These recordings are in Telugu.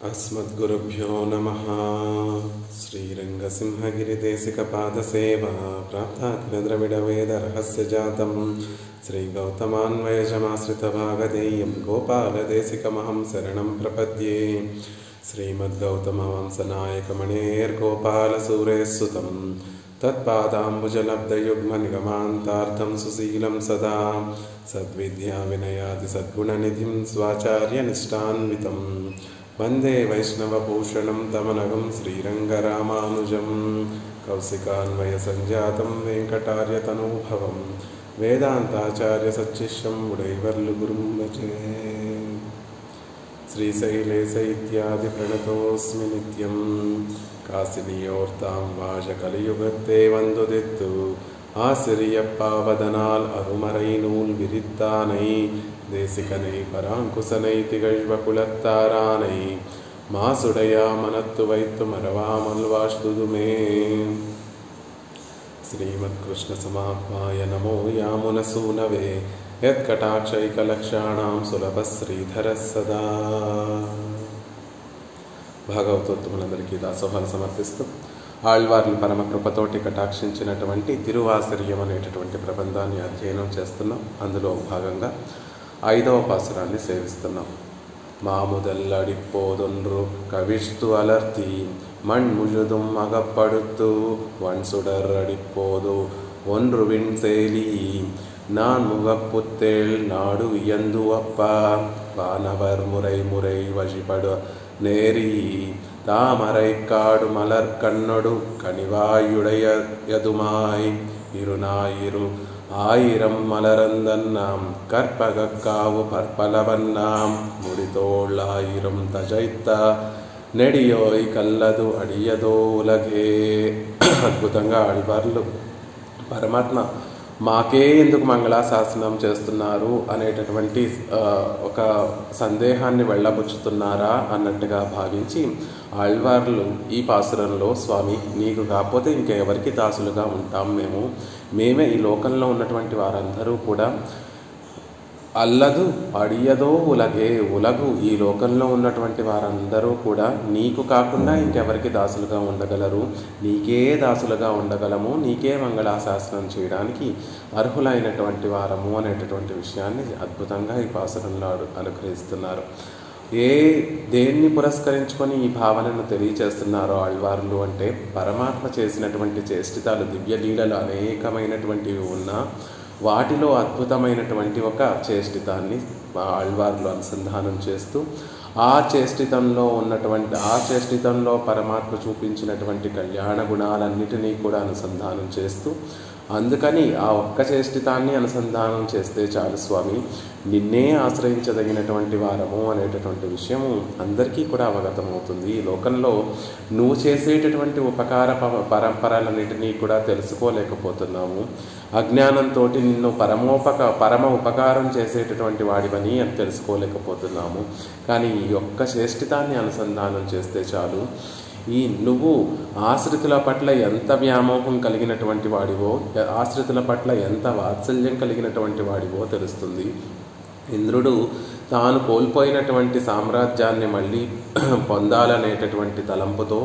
अस्मद्गुरुभ्यो नमः। श्रीरङ्गसिंहगिरिदेशिकपादसेवा प्राप्ताग्नद्रविडवेदरहस्यजातं श्रीगौतमान्वयजमाश्रितभागधेयं गोपालदेशिकमहं शरणं प्रपद्ये। श्रीमद्गौतमवंशनायकमणेर्गोपालसूरेः तत्पादाम्बुजलब्धयुग्मनिगमान्तार्थं सुशीलं सदा सद्विद्याविनयादिसद्गुणनिधिं स्वाचार्यनिष्ठान्वितं वन्दे वैष्णवभूषणं तमनगं श्रीरङ्गरामानुजं कौशिकान्वयसञ्जातं वेङ्कटार्यतनूभवं वेदान्ताचार्यसच्शिष्यं उडैवर्लुगुरुं भजे। श्रीशैलेश इत्यादिप्रणतोऽस्मि नित्यं कासिनियोर्तां वाशकलियुगत्ते वन्दुदित्तु ஆசிரியப்பாவதனால் அருமறை நூல் விரித்தானை தேசிகனை பராங்குசனை திகழ்வ குலத்தாரானை மாசுடையா மனத்து வைத்து மறவாமல் வாஷ்துதுமே. ஸ்ரீமத்கிருஷ்ண சமாத்மாய நமோ யாமுனசூனவே యత్కటాక్షైకలక్షాణాం సులభ శ్రీధర సదా. భాగవతోత్తములందరికీ దాసోహాలు సమర్పిస్తూ ఆళ్వార్లు పరమ కృపతోటి కటాక్షించినటువంటి తిరువాసర్యం అనేటటువంటి ప్రబంధాన్ని అధ్యయనం చేస్తున్నాం. అందులో భాగంగా 5వ పాసురాన్ని సేవిస్తున్నాం. மாமுதல்லடிப்போதொன்று கவிழ்த்து அலர்த்தி மண் முழுதும் அகப்படுத்து வன்சுடர் அடிப்போது ஒன்று விண் சேலி நான் முகப்புத்தேள் நாடு வியந்து அப்பா வானவர் முறை முறை வழிபடு நேரி தாமரை காடு மலர் கண்ணொடு கனிவாயுடையதுமாய் இருநாயிரு ஆயிரம் மலரந்தன்னாம் கற்பகக்காவு பற்பலவன்னாம் முடிதோள் ஆயிரம் தஜைத்த నెడియోయ్ కల్లదు అడియదో ఉలగే. అద్భుతంగా ఆళ్వార్లు పరమాత్మ మాకే ఎందుకు మంగళాశాసనం చేస్తున్నారు అనేటటువంటి ఒక సందేహాన్ని వెళ్ళబుచ్చుతున్నారా అన్నట్టుగా భావించి ఆళ్వార్లు ఈ పాసురంలో, స్వామి నీకు కాకపోతే ఇంకెవరికి దాసులుగా ఉంటాం, మేమే ఈ లోకంలో ఉన్నటువంటి వారందరూ కూడా అల్లదు అడియదో ఉలగే, ఉలగు ఈ లోకంలో ఉన్నటువంటి వారందరూ కూడా నీకు కాకుండా ఇంకెవరికి దాసులుగా ఉండగలరు, నీకే దాసులుగా ఉండగలము, నీకే మంగళాశాసనం చేయడానికి అర్హులైనటువంటి వారము అనేటటువంటి విషయాన్ని అద్భుతంగా ఈ పాసురంలో అనుగ్రహిస్తున్నారు. దేన్ని పురస్కరించుకొని ఈ భావనను తెలియచేస్తున్నారో ఆళ్వార్లు అంటే, పరమాత్మ చేసినటువంటి చేష్టితాలు, దివ్య లీలలు అనేకమైనటువంటివి ఉన్నా వాటిలో అద్భుతమైనటువంటి ఒక చేష్టితాన్ని ఆళ్వార్లు అనుసంధానం చేస్తూ ఆ చేష్టితంలో పరమాత్మ చూపించినటువంటి కళ్యాణ గుణాలన్నిటినీ కూడా అనుసంధానం చేస్తూ, అందుకని ఆ ఒక్క చేష్టితాన్ని అనుసంధానం చేస్తే చాలు స్వామి, నిన్నే ఆశ్రయించదగినటువంటి వారము అనేటటువంటి విషయము అందరికీ కూడా అవగతమవుతుంది. ఈ లోకంలో నువ్వు చేసేటటువంటి ఉపకార పరంపరలన్నిటినీ కూడా తెలుసుకోలేకపోతున్నాము. అజ్ఞానంతో నిన్ను పరమ ఉపకారం చేసేటటువంటి వాడివని అని తెలుసుకోలేకపోతున్నాము. కానీ ఈ ఒక్క చేష్టితాన్ని అనుసంధానం చేస్తే చాలు, నువ్వు ఆశ్రితుల పట్ల ఎంత వ్యామోహం కలిగినటువంటి వాడివో, ఆశ్రితుల పట్ల ఎంత వాత్సల్యం కలిగినటువంటి వాడివో తెలుస్తుంది. ఇంద్రుడు తాను కోల్పోయినటువంటి సామ్రాజ్యాన్ని మళ్ళీ పొందాలనేటటువంటి తలంపుతో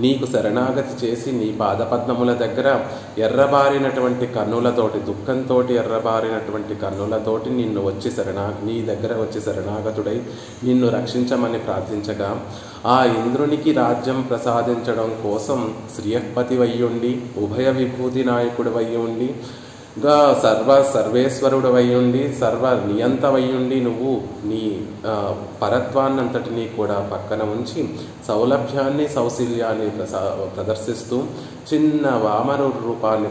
నీకు శరణాగతి చేసి నీ పాదపద్మముల దగ్గర ఎర్రబారినటువంటి కన్నులతోటి, దుఃఖంతో ఎర్రబారినటువంటి కన్నులతోటి నీ దగ్గర వచ్చి శరణాగతుడై నిన్ను రక్షించమని ప్రార్థించగా, ఆ ఇంద్రునికి రాజ్యం ప్రసాదించడం కోసం శ్రీయపతి వయ్యుండి, ఉభయ విభూతి నాయకుడు వయ్యుండి, సర్వేశ్వరుడు వయ్యుండి, సర్వ నియంత వయ్యుండి, నువ్వు నీ పరత్వాన్నంతటినీ కూడా పక్కన ఉంచి సౌలభ్యాన్ని సౌశల్యాన్ని ప్రదర్శిస్తూ చిన్న వామను రూపాన్ని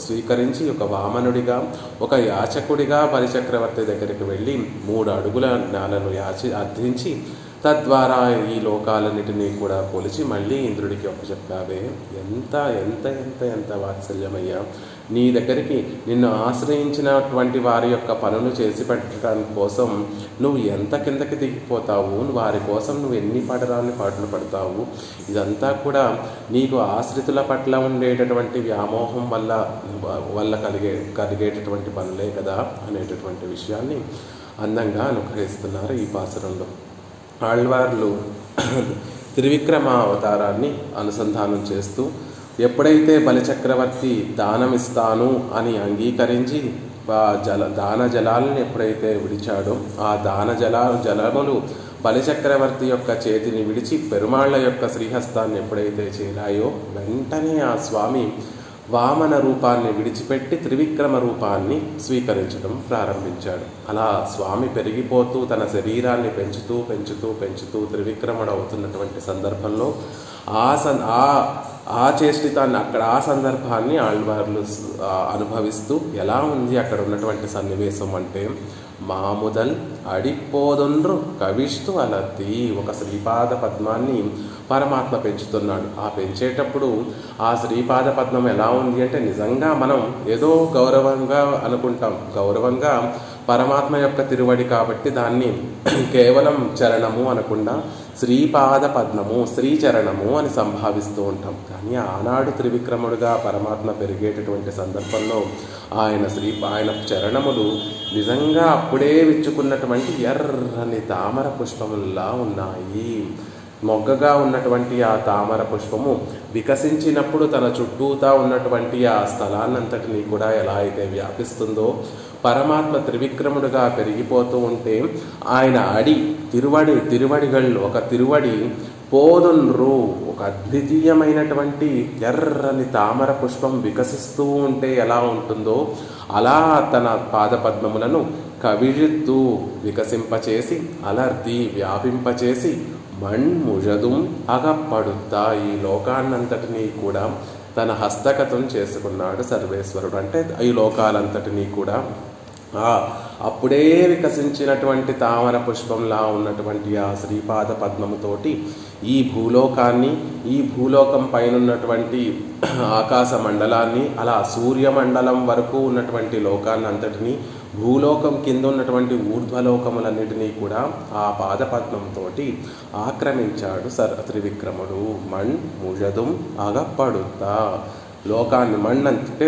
స్వీకరించి ఒక వామనుడిగా, ఒక యాచకుడిగా బలిచక్రవర్తి దగ్గరికి వెళ్ళి 3 అడుగుల నేలను అర్థించి తద్వారా ఈ లోకాలన్నిటినీ కూడా కొలిచి మళ్ళీ ఇంద్రుడికి చెప్పావే. ఎంత ఎంత ఎంత ఎంత వాత్సల్యమయ్యా! నీ దగ్గరికి నిన్ను ఆశ్రయించినటువంటి వారి యొక్క పనులు చేసి పెట్టడం కోసం నువ్వు ఎంత కిందకి దిగిపోతావు, వారి కోసం నువ్వు ఎన్ని పాటలు పడతావు. ఇదంతా కూడా నీకు ఆశ్రితుల పట్ల ఉండేటటువంటి వ్యామోహం వల్ల కలిగేటటువంటి పనులే కదా అనేటటువంటి విషయాన్ని అందంగా అనుగ్రహిస్తున్నారు ఈ పాసురంలో. ఆళ్వార్లు త్రివిక్రమ అవతారాన్ని అనుసంధానం చేస్తూ ఎప్పుడైతే బలిచక్రవర్తి దానమిస్తాను అని అంగీకరించి దాన జలాలను ఎప్పుడైతే విడిచాడో ఆ జలములు బలిచక్రవర్తి యొక్క చేతిని విడిచి పెరుమాళ్ల యొక్క శ్రీహస్తాన్ని ఎప్పుడైతే చేరాయో వెంటనే ఆ స్వామి వామన రూపాన్ని విడిచిపెట్టి త్రివిక్రమ రూపాన్ని స్వీకరించడం ప్రారంభించాడు. అలా స్వామి పెరిగిపోతూ తన శరీరాన్ని పెంచుతూ పెంచుతూ పెంచుతూ త్రివిక్రముడు అవుతున్నటువంటి సందర్భంలో ఆ చేష్టితాన్ని అక్కడ ఆ సందర్భాన్ని ఆళ్వార్లు అనుభవిస్తూ ఎలా ఉంది అక్కడ ఉన్నటువంటి సన్నివేశం అంటే, మాముదల్ అడిపోదొండ్రు కవిష్టు అలర్తి, ఒక శ్రీపాద పద్మాన్ని పరమాత్మ పెంచుతున్నాడు. ఆ పెంచేటప్పుడు ఆ శ్రీపాద పద్మం ఎలా ఉంది అంటే నిజంగా మనం ఏదో గౌరవంగా అనుకుంటాం. గౌరవంగా పరమాత్మ యొక్క తిరువడి కాబట్టి దాన్ని కేవలం చరణము అనకుండా శ్రీపాద పద్మము శ్రీచరణము అని సంభావిస్తూ ఉంటాం. కానీ ఆనాడు త్రివిక్రముడుగా పరమాత్మ పెరిగేటటువంటి సందర్భంలో ఆయన చరణములు నిజంగా అప్పుడే విచ్చుకున్నటువంటి ఎర్రని తామర పుష్పముల్లా ఉన్నాయి. మొగ్గగా ఉన్నటువంటి ఆ తామర పుష్పము వికసించినప్పుడు తన చుట్టూతా ఉన్నటువంటి ఆ స్థలాన్నంతటినీ కూడా ఎలా అయితే వ్యాపిస్తుందో, పరమాత్మ త్రివిక్రముడుగా పెరిగిపోతూ ఉంటే ఆయన తిరువడిగళ్ళు ఒక తిరువడి పోదున్రు, ఒక అద్వితీయమైనటువంటి ఎర్రని తామర పుష్పం వికసిస్తూ ఉంటే ఎలా ఉంటుందో అలా తన పాదపద్మములను కవిజిత్తూ వికసింపచేసి అలర్తి వ్యాపింపచేసి మణ్ముజదుం అగపడుతా, ఈ లోకాన్నంతటినీ కూడా తన హస్తగతం చేసుకున్నాడు సర్వేశ్వరుడు. అంటే ఈ లోకాలంతటినీ కూడా అప్పుడే వికసించినటువంటి తామర పుష్పంలా ఉన్నటువంటి ఆ శ్రీపాద పద్మముతోటి ఈ భూలోకాన్ని, ఈ భూలోకం పైన ఉన్నటువంటి ఆకాశ మండలాన్ని, అలా సూర్యమండలం వరకు ఉన్నటువంటి లోకాన్ని అంతటినీ, భూలోకం కింద ఉన్నటువంటి ఊర్ధ్వలోకములన్నిటినీ కూడా ఆ పాదపద్మంతో ఆక్రమించాడు త్రివిక్రముడు. మణ్ ముజదుం అగపడుతా, లోకాన్ని మಣ್ಣంటే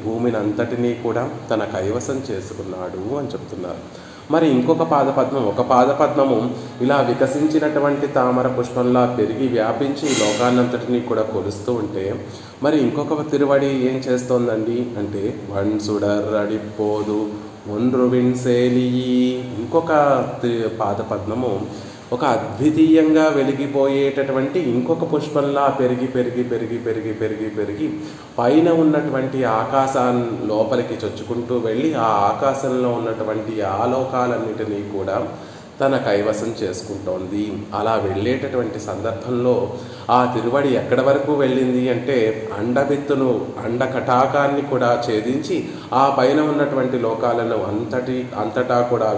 భూమిని అంతటినీ కూడా తన కైవసం చేసుకున్నాడు అని చెప్తున్నారు. మరి ఇంకొక పాదపద్మం, ఒక పాదపద్మము ఇలా వికసించినటువంటి తామర పుష్పంలా పెరిగి వ్యాపించి లోకాన్నంతటినీ కూడా కొలుస్తూ ఉంటే, మరి ఇంకొక తిరువడి ఏం చేస్తోందండి అంటే, వన్సుడర్ అడిపోదు ఒన్రువిన్ సేలియి, ఇంకొక పాదపద్మము ఒక అద్వితీయంగా వెలిగిపోయేటటువంటి ఇంకొక పుష్పంలా పెరిగి పెరిగి పెరిగి పెరిగి పెరిగి పెరిగి పైన ఉన్నటువంటి ఆకాశాన్ని లోపలికి చొచ్చుకుంటూ వెళ్ళి ఆ ఆకాశంలో ఉన్నటువంటి ఆలోకాలన్నిటినీ కూడా తన కైవసం చేసుకుంటోంది. అలా వెళ్ళేటటువంటి సందర్భంలో ఆ తిరువడి ఎక్కడి వరకు వెళ్ళింది అంటే, అండబిత్తును అండకటాకాన్ని కూడా ఛేదించి ఆ పైన ఉన్నటువంటి లోకాలను అంతటా కూడా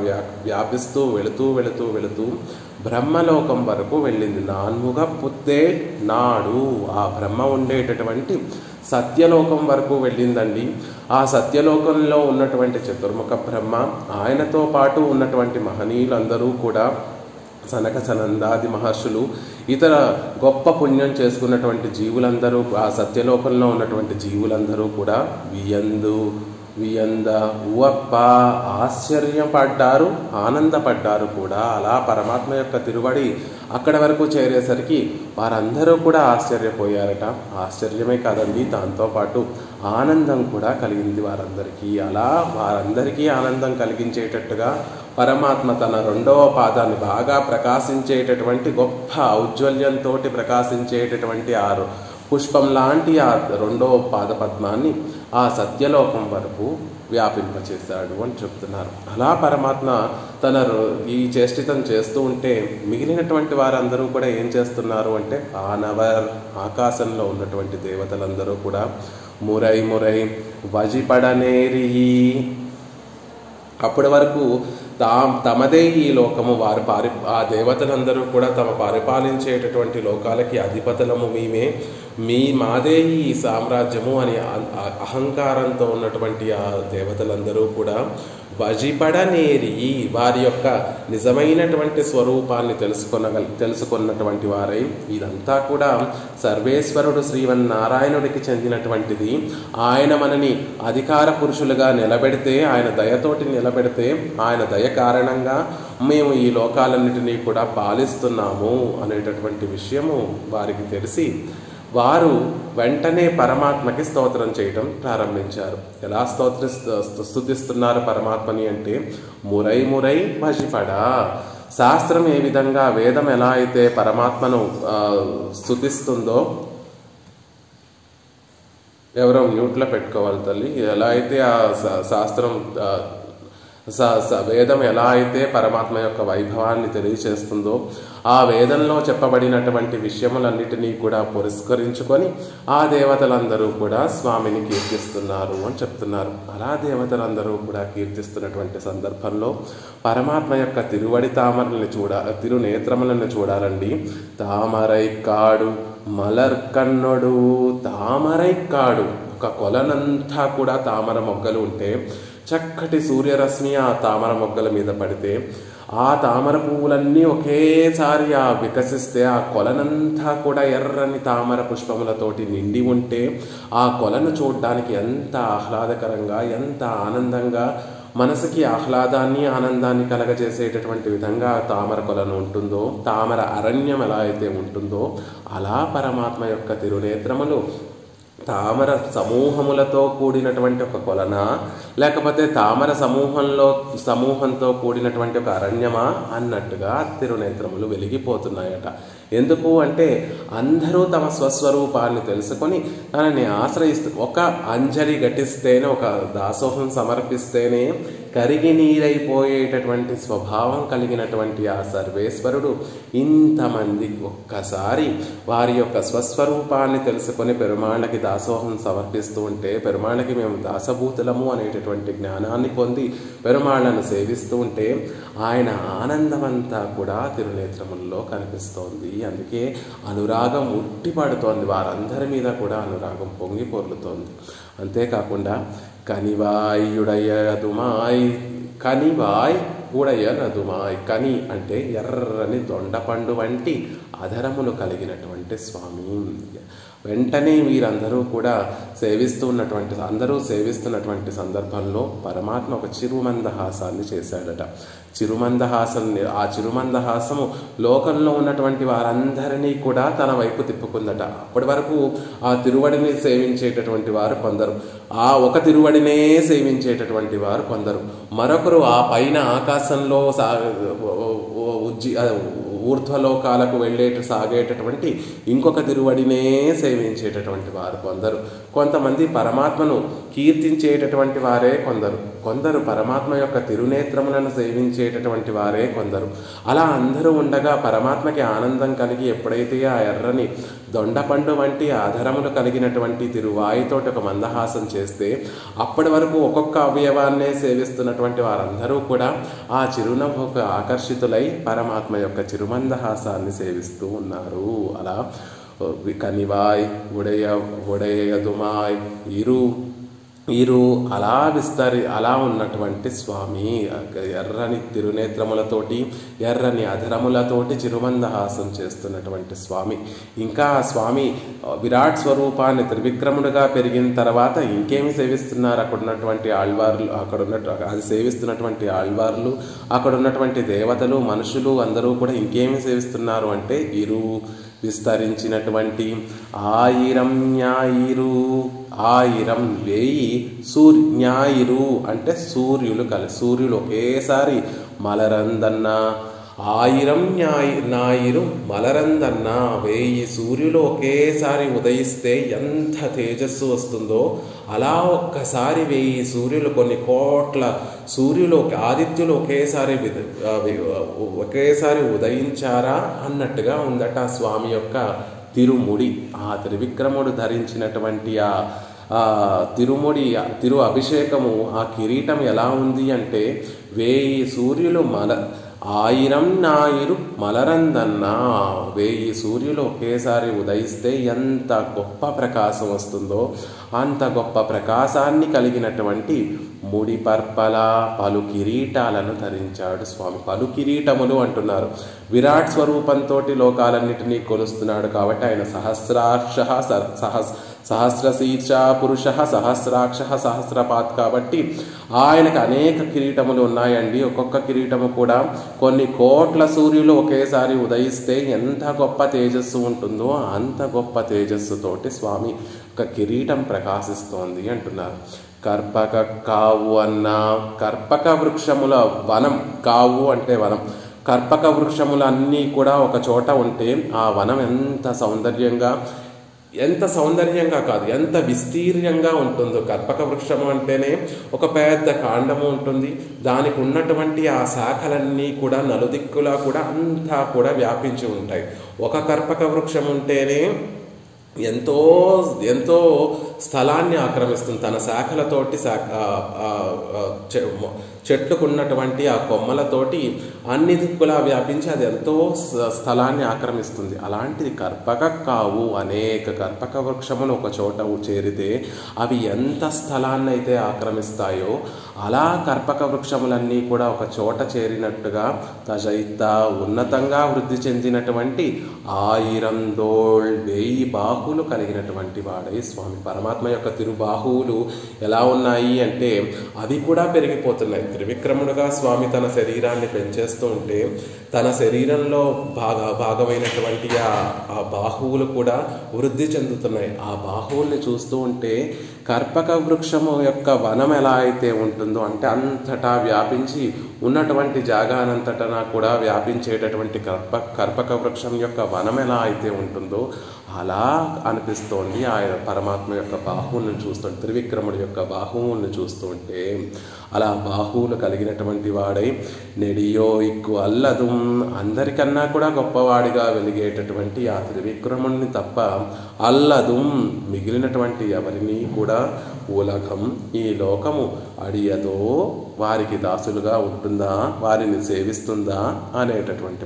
వ్యాపిస్తూ వెళుతూ వెళుతూ వెళుతూ బ్రహ్మలోకం వరకు వెళ్ళింది. నాన్ముగ పుత్తే నాడు, ఆ బ్రహ్మ ఉండేటటువంటి సత్యలోకం వరకు వెళ్ళిందండి. ఆ సత్యలోకంలో ఉన్నటువంటి చతుర్ముఖ బ్రహ్మ, ఆయనతో పాటు ఉన్నటువంటి మహనీయులందరూ కూడా సనక సనందాది మహర్షులు, ఇతర గొప్ప పుణ్యం చేసుకున్నటువంటి జీవులందరూ, ఆ సత్యలోకంలో ఉన్నటువంటి జీవులందరూ కూడా వియంద ఉవప్ప ఆశ్చర్యపడ్డారు, ఆనందపడ్డారు కూడా. అలా పరమాత్మ యొక్క తిరువడి అక్కడ వరకు చేరేసరికి వారందరూ కూడా ఆశ్చర్యపోయారట. ఆశ్చర్యమే కాదండి, దాంతోపాటు ఆనందం కూడా కలిగింది వారందరికీ. అలా వారందరికీ ఆనందం కలిగించేటట్టుగా పరమాత్మ తన రెండవ పాదాన్ని బాగా ప్రకాశించేటటువంటి గొప్ప ఔజ్వల్యంతో ప్రకాశించేటటువంటి పుష్పం లాంటి ఆ రెండవ పాదపద్మాన్ని ఆ సత్యలోకం వరకు వ్యాపింపచేశాడు అని చెప్తున్నారు. అలా పరమాత్మ తన ఈ చేష్టితం చేస్తూ ఉంటే మిగిలినటువంటి వారందరూ కూడా ఏం చేస్తున్నారు అంటే, ఆకాశంలో ఉన్నటువంటి దేవతలందరూ కూడా మురై మురై వజిపడనేరి, అప్పటి వరకు తమదే ఈ లోకము, ఆ దేవతలందరూ కూడా తమ పరిపాలించేటటువంటి లోకాలకి అధిపతులము మాదే ఈ సామ్రాజ్యము అని అహంకారంతో ఉన్నటువంటి ఆ దేవతలందరూ కూడా వజిపడనేరి వారి యొక్క నిజమైనటువంటి స్వరూపాన్ని తెలుసుకున్నటువంటి వారై, ఇదంతా కూడా సర్వేశ్వరుడు శ్రీమన్నారాయణుడికి చెందినటువంటిది. ఆయన మనని అధికార పురుషులుగా నిలబెడితే, ఆయన దయతోటి నిలబెడితే, ఆయన దయ కారణంగా మేము ఈ లోకాలన్నిటినీ కూడా పాలిస్తున్నాము అనేటటువంటి విషయము వారికి తెలిసి వారు వెంటనే పరమాత్మకి స్తోత్రం చేయటం ప్రారంభించారు. ఎలా స్తుతిస్తున్నారు పరమాత్మని అంటే, మురై మురై భజిపడా. శాస్త్రం ఏ విధంగా, వేదం ఎలా అయితే పరమాత్మను స్తుతిస్తుందో, ఎవరో మ్యూట్లో పెట్టుకోవాలి తల్లి, ఎలా అయితే ఆ శాస్త్రం వేదం ఎలా అయితే పరమాత్మ యొక్క వైభవాన్ని తెలియచేస్తుందో, ఆ వేదంలో చెప్పబడినటువంటి విషయములన్నిటినీ కూడా పురస్కరించుకొని ఆ దేవతలందరూ కూడా స్వామిని కీర్తిస్తున్నారు అని చెప్తున్నారు. అలా దేవతలందరూ కూడా కీర్తిస్తున్నటువంటి సందర్భంలో పరమాత్మ యొక్క తిరువడి తిరునేత్రములను చూడాలండి. తామరై కాడు మలర్కన్నొడు, తామరై కాడు, ఒక కొలనంతా కూడా తామర మొగ్గలు ఉంటే చక్కటి సూర్యరశ్మి ఆ తామర మొగ్గల మీద పడితే ఆ తామర పువ్వులన్నీ ఒకేసారి వికసిస్తే ఆ కొలనంతా కూడా ఎర్రని తామర పుష్పములతోటి నిండి ఉంటే ఆ కొలను చూడడానికి ఎంత ఆహ్లాదకరంగా, ఎంత ఆనందంగా, మనసుకి ఆహ్లాదాన్ని ఆనందాన్ని కలగజేసేటటువంటి విధంగా తామర కొలను ఉంటుందో, తామర అరణ్యం ఎలా అయితే ఉంటుందో, అలా పరమాత్మ యొక్క తిరునేత్రములు తామర సమూహములతో కూడినటువంటి ఒక కొలన, లేకపోతే తామర సమూహంతో కూడినటువంటి ఒక అరణ్యమా అన్నట్టుగా తిరునేత్రములు వెలిగిపోతున్నాయట. ఎందుకు అంటే అందరూ తమ స్వస్వరూపాన్ని తెలుసుకొని తనని ఆశ్రయిస్తూ, ఒక అంజలి ఘటిస్తేనే, ఒక దాసోహం సమర్పిస్తేనే కరిగి నీరైపోయేటటువంటి స్వభావం కలిగినటువంటి ఆ సర్వేశ్వరుడు ఇంతమంది ఒక్కసారి వారి యొక్క స్వస్వరూపాన్ని తెలుసుకొని పెరుమాళ్ళకి దాసోహం సమర్పిస్తూ ఉంటే, పెరుమాళ్ళకి మేము దాసభూతులము అనేటటువంటి జ్ఞానాన్ని పొంది పెరుమాళ్లను సేవిస్తూ ఉంటే ఆయన ఆనందమంతా కూడా తిరునేత్రముల్లో కనిపిస్తోంది. అందుకే అనురాగం ఉట్టిపడుతోంది, వారందరి మీద కూడా అనురాగం పొంగి పొర్లుతోంది. అంతేకాకుండా కనివాయ్ ఉడయదుమాయ్, కనివాయ్ ఉడయనదుమాయ్, కని అంటే ఎర్రని దొండపండు వంటి అధరములు కలిగినటువంటి స్వామి. వెంటనే వీరందరూ కూడా అందరూ సేవిస్తున్నటువంటి సందర్భంలో పరమాత్మ ఒక చిరుమందహాసాన్ని చేశాడట. ఆ చిరుమందహాసము లోకంలో ఉన్నటువంటి వారందరినీ కూడా తన వైపు తిప్పుకుందట. అప్పటి వరకు ఆ తిరువడిని సేవించేటటువంటి వారు కొందరు, ఆ ఒక తిరువడినే సేవించేటటువంటి వారు కొందరు, మరొకరు ఆ పైన ఆకాశంలో ఊర్ధ్వలోకాలకు సాగేటటువంటి ఇంకొక తిరువడినే సేవించేటటువంటి వారు కొందరు, కొంతమంది పరమాత్మను కీర్తించేటటువంటి వారే కొందరు పరమాత్మ యొక్క తిరునేత్రములను సేవించేటటువంటి వారే కొందరు. అలా అందరూ ఉండగా పరమాత్మకి ఆనందం కలిగి ఎప్పుడైతే ఆ ఎర్రని దొండపండు వంటి ఆధరములు కలిగినటువంటి తిరువాయితోటి ఒక మందహాసం చేస్తే, అప్పటి వరకు ఒక్కొక్క అవయవాన్నే సేవిస్తున్నటువంటి వారందరూ కూడా ఆ చిరునవ్వుకు ఆకర్షితులై పరమాత్మ యొక్క చిరుమందహాసాన్ని సేవిస్తూ ఉన్నారు. అలా కనివాయ్ ఉడయదుమాయ్ ఇరు అలా ఉన్నటువంటి స్వామి ఎర్రని తిరునేత్రములతోటి, ఎర్రని అధరములతోటి చిరుమందహాసం చేస్తున్నటువంటి స్వామి. ఇంకా ఆ స్వామి విరాట్ స్వరూపాన్ని త్రివిక్రముడుగా పెరిగిన తర్వాత ఇంకేమి సేవిస్తున్నారు? అక్కడ ఉన్నటువంటి ఆళ్వార్లు, అక్కడ ఉన్నటువంటి దేవతలు, మనుషులు అందరూ కూడా ఇంకేమి సేవిస్తున్నారు అంటే, విస్తరించినటువంటి ఆయిరం ஞாயிறு, ఆయిరం 1000 ஞாயிறு అంటే సూర్యులు ఒకేసారి మలరందన్న, ఆయిరం ஞாயிறு మలరందన్న, 1000 సూర్యులు ఒకేసారి ఉదయిస్తే ఎంత తేజస్సు వస్తుందో, అలా ఒక్కసారి 1000 సూర్యులు, కొన్ని కోట్ల సూర్యులు, ఆదిత్యులు ఒకేసారి ఉదయించారా అన్నట్టుగా ఉందట స్వామి యొక్క తిరుముడి. ఆ త్రివిక్రముడు ధరించినటువంటి ఆ తిరు అభిషేకము, ఆ కిరీటం ఎలా ఉంది అంటే 1000 సూర్యులు ఆయిరం ஞாயிறு మలరందన్నా, 1000 సూర్యులు ఒకేసారి ఉదయిస్తే ఎంత గొప్ప ప్రకాశం వస్తుందో అంత గొప్ప ప్రకాశాన్ని కలిగినటువంటి ముడి పర్పల పలు కిరీటాలను ధరించాడు స్వామి. పలు కిరీటములు అంటున్నారు. విరాట్ స్వరూపంతో లోకాలన్నిటినీ కొలుస్తున్నాడు కాబట్టి ఆయన సహస్రాక్ష, సహస్రశీర్ష పురుష, సహస్రాక్ష, సహస్రపాత్ కాబట్టి ఆయనకు అనేక కిరీటములు ఉన్నాయండి. ఒక్కొక్క కిరీటము కూడా కొన్ని కోట్ల సూర్యులు ఒకేసారి ఉదయిస్తే ఎంత గొప్ప తేజస్సు ఉంటుందో అంత గొప్ప తేజస్సుతోటి స్వామి ఒక కిరీటం ప్రకాశిస్తోంది అంటున్నారు. కర్పక కావు అన్న, కర్పక వృక్షముల వనం, కావు అంటే వనం, కర్పక వృక్షములన్నీ కూడా ఒక చోట ఉంటే ఆ వనం ఎంత సౌందర్యంగా కాదు, ఎంత విస్తీర్యంగా ఉంటుందో. కర్పక వృక్షము అంటేనే ఒక పెద్ద కాండము ఉంటుంది, దానికి ఉన్నటువంటి ఆ శాఖలన్నీ కూడా నలుదిక్కులా కూడా అంతా కూడా వ్యాపించి ఉంటాయి. ఒక కర్పక వృక్షం ఉంటేనే ఎంతో ఎంతో స్థలాన్ని ఆక్రమిస్తుంది. తన శాఖలతోటి చెట్లుకున్నటువంటి ఆ కొమ్మలతోటి అన్ని దిక్కులా వ్యాపించి అది ఎంతో స్థలాన్ని ఆక్రమిస్తుంది. అలాంటిది కర్పక కావు. అనేక కర్పక వృక్షములు ఒక చోట చేరితే అవి ఎంత స్థలాన్ని అయితే ఆక్రమిస్తాయో అలా కర్పక వృక్షములన్నీ కూడా ఒక చోట చేరినట్టుగా తజైత ఉన్నతంగా వృద్ధి చెందినటువంటి 1000 బాహువులు కలిగినటువంటి వాడై స్వామి. పరమాత్మ యొక్క తిరుబాహువులు ఎలా ఉన్నాయి అంటే అవి కూడా పెరిగిపోతున్నాయి. త్రివిక్రముడుగా స్వామి తన శరీరాన్ని పెంచేస్తూ ఉంటే తన శరీరంలో భాగమైనటువంటి ఆ బాహువులు కూడా వృద్ధి చెందుతున్నాయి. ఆ బాహువుల్ని చూస్తూ ఉంటే కర్పక వృక్షము యొక్క వనం ఎలా అయితే ఉంటుందో అంటే అంతటా వ్యాపించి ఉన్నటువంటి జాగానంతటా కూడా వ్యాపించేటటువంటి కర్పక వృక్షం యొక్క వనం ఎలా అయితే ఉంటుందో అలా అనిపిస్తోంది ఆయన పరమాత్మ యొక్క బాహువులను చూస్తుంటే. త్రివిక్రముడి యొక్క బాహువులను చూస్తుంటే అలా బాహువులు కలిగినటువంటి వాడై నెడియో ఇక్కు అల్లదుం, అందరికన్నా కూడా గొప్పవాడిగా వెలిగేటటువంటి ఆ త్రివిక్రముడిని తప్ప అల్లదుం మిగిలినటువంటి ఎవరిని కూడా ఉలగం ఈ లోకము అడియదో, వారికి దాసులుగా ఉంటుందా, వారిని సేవిస్తుందా అనేటటువంటి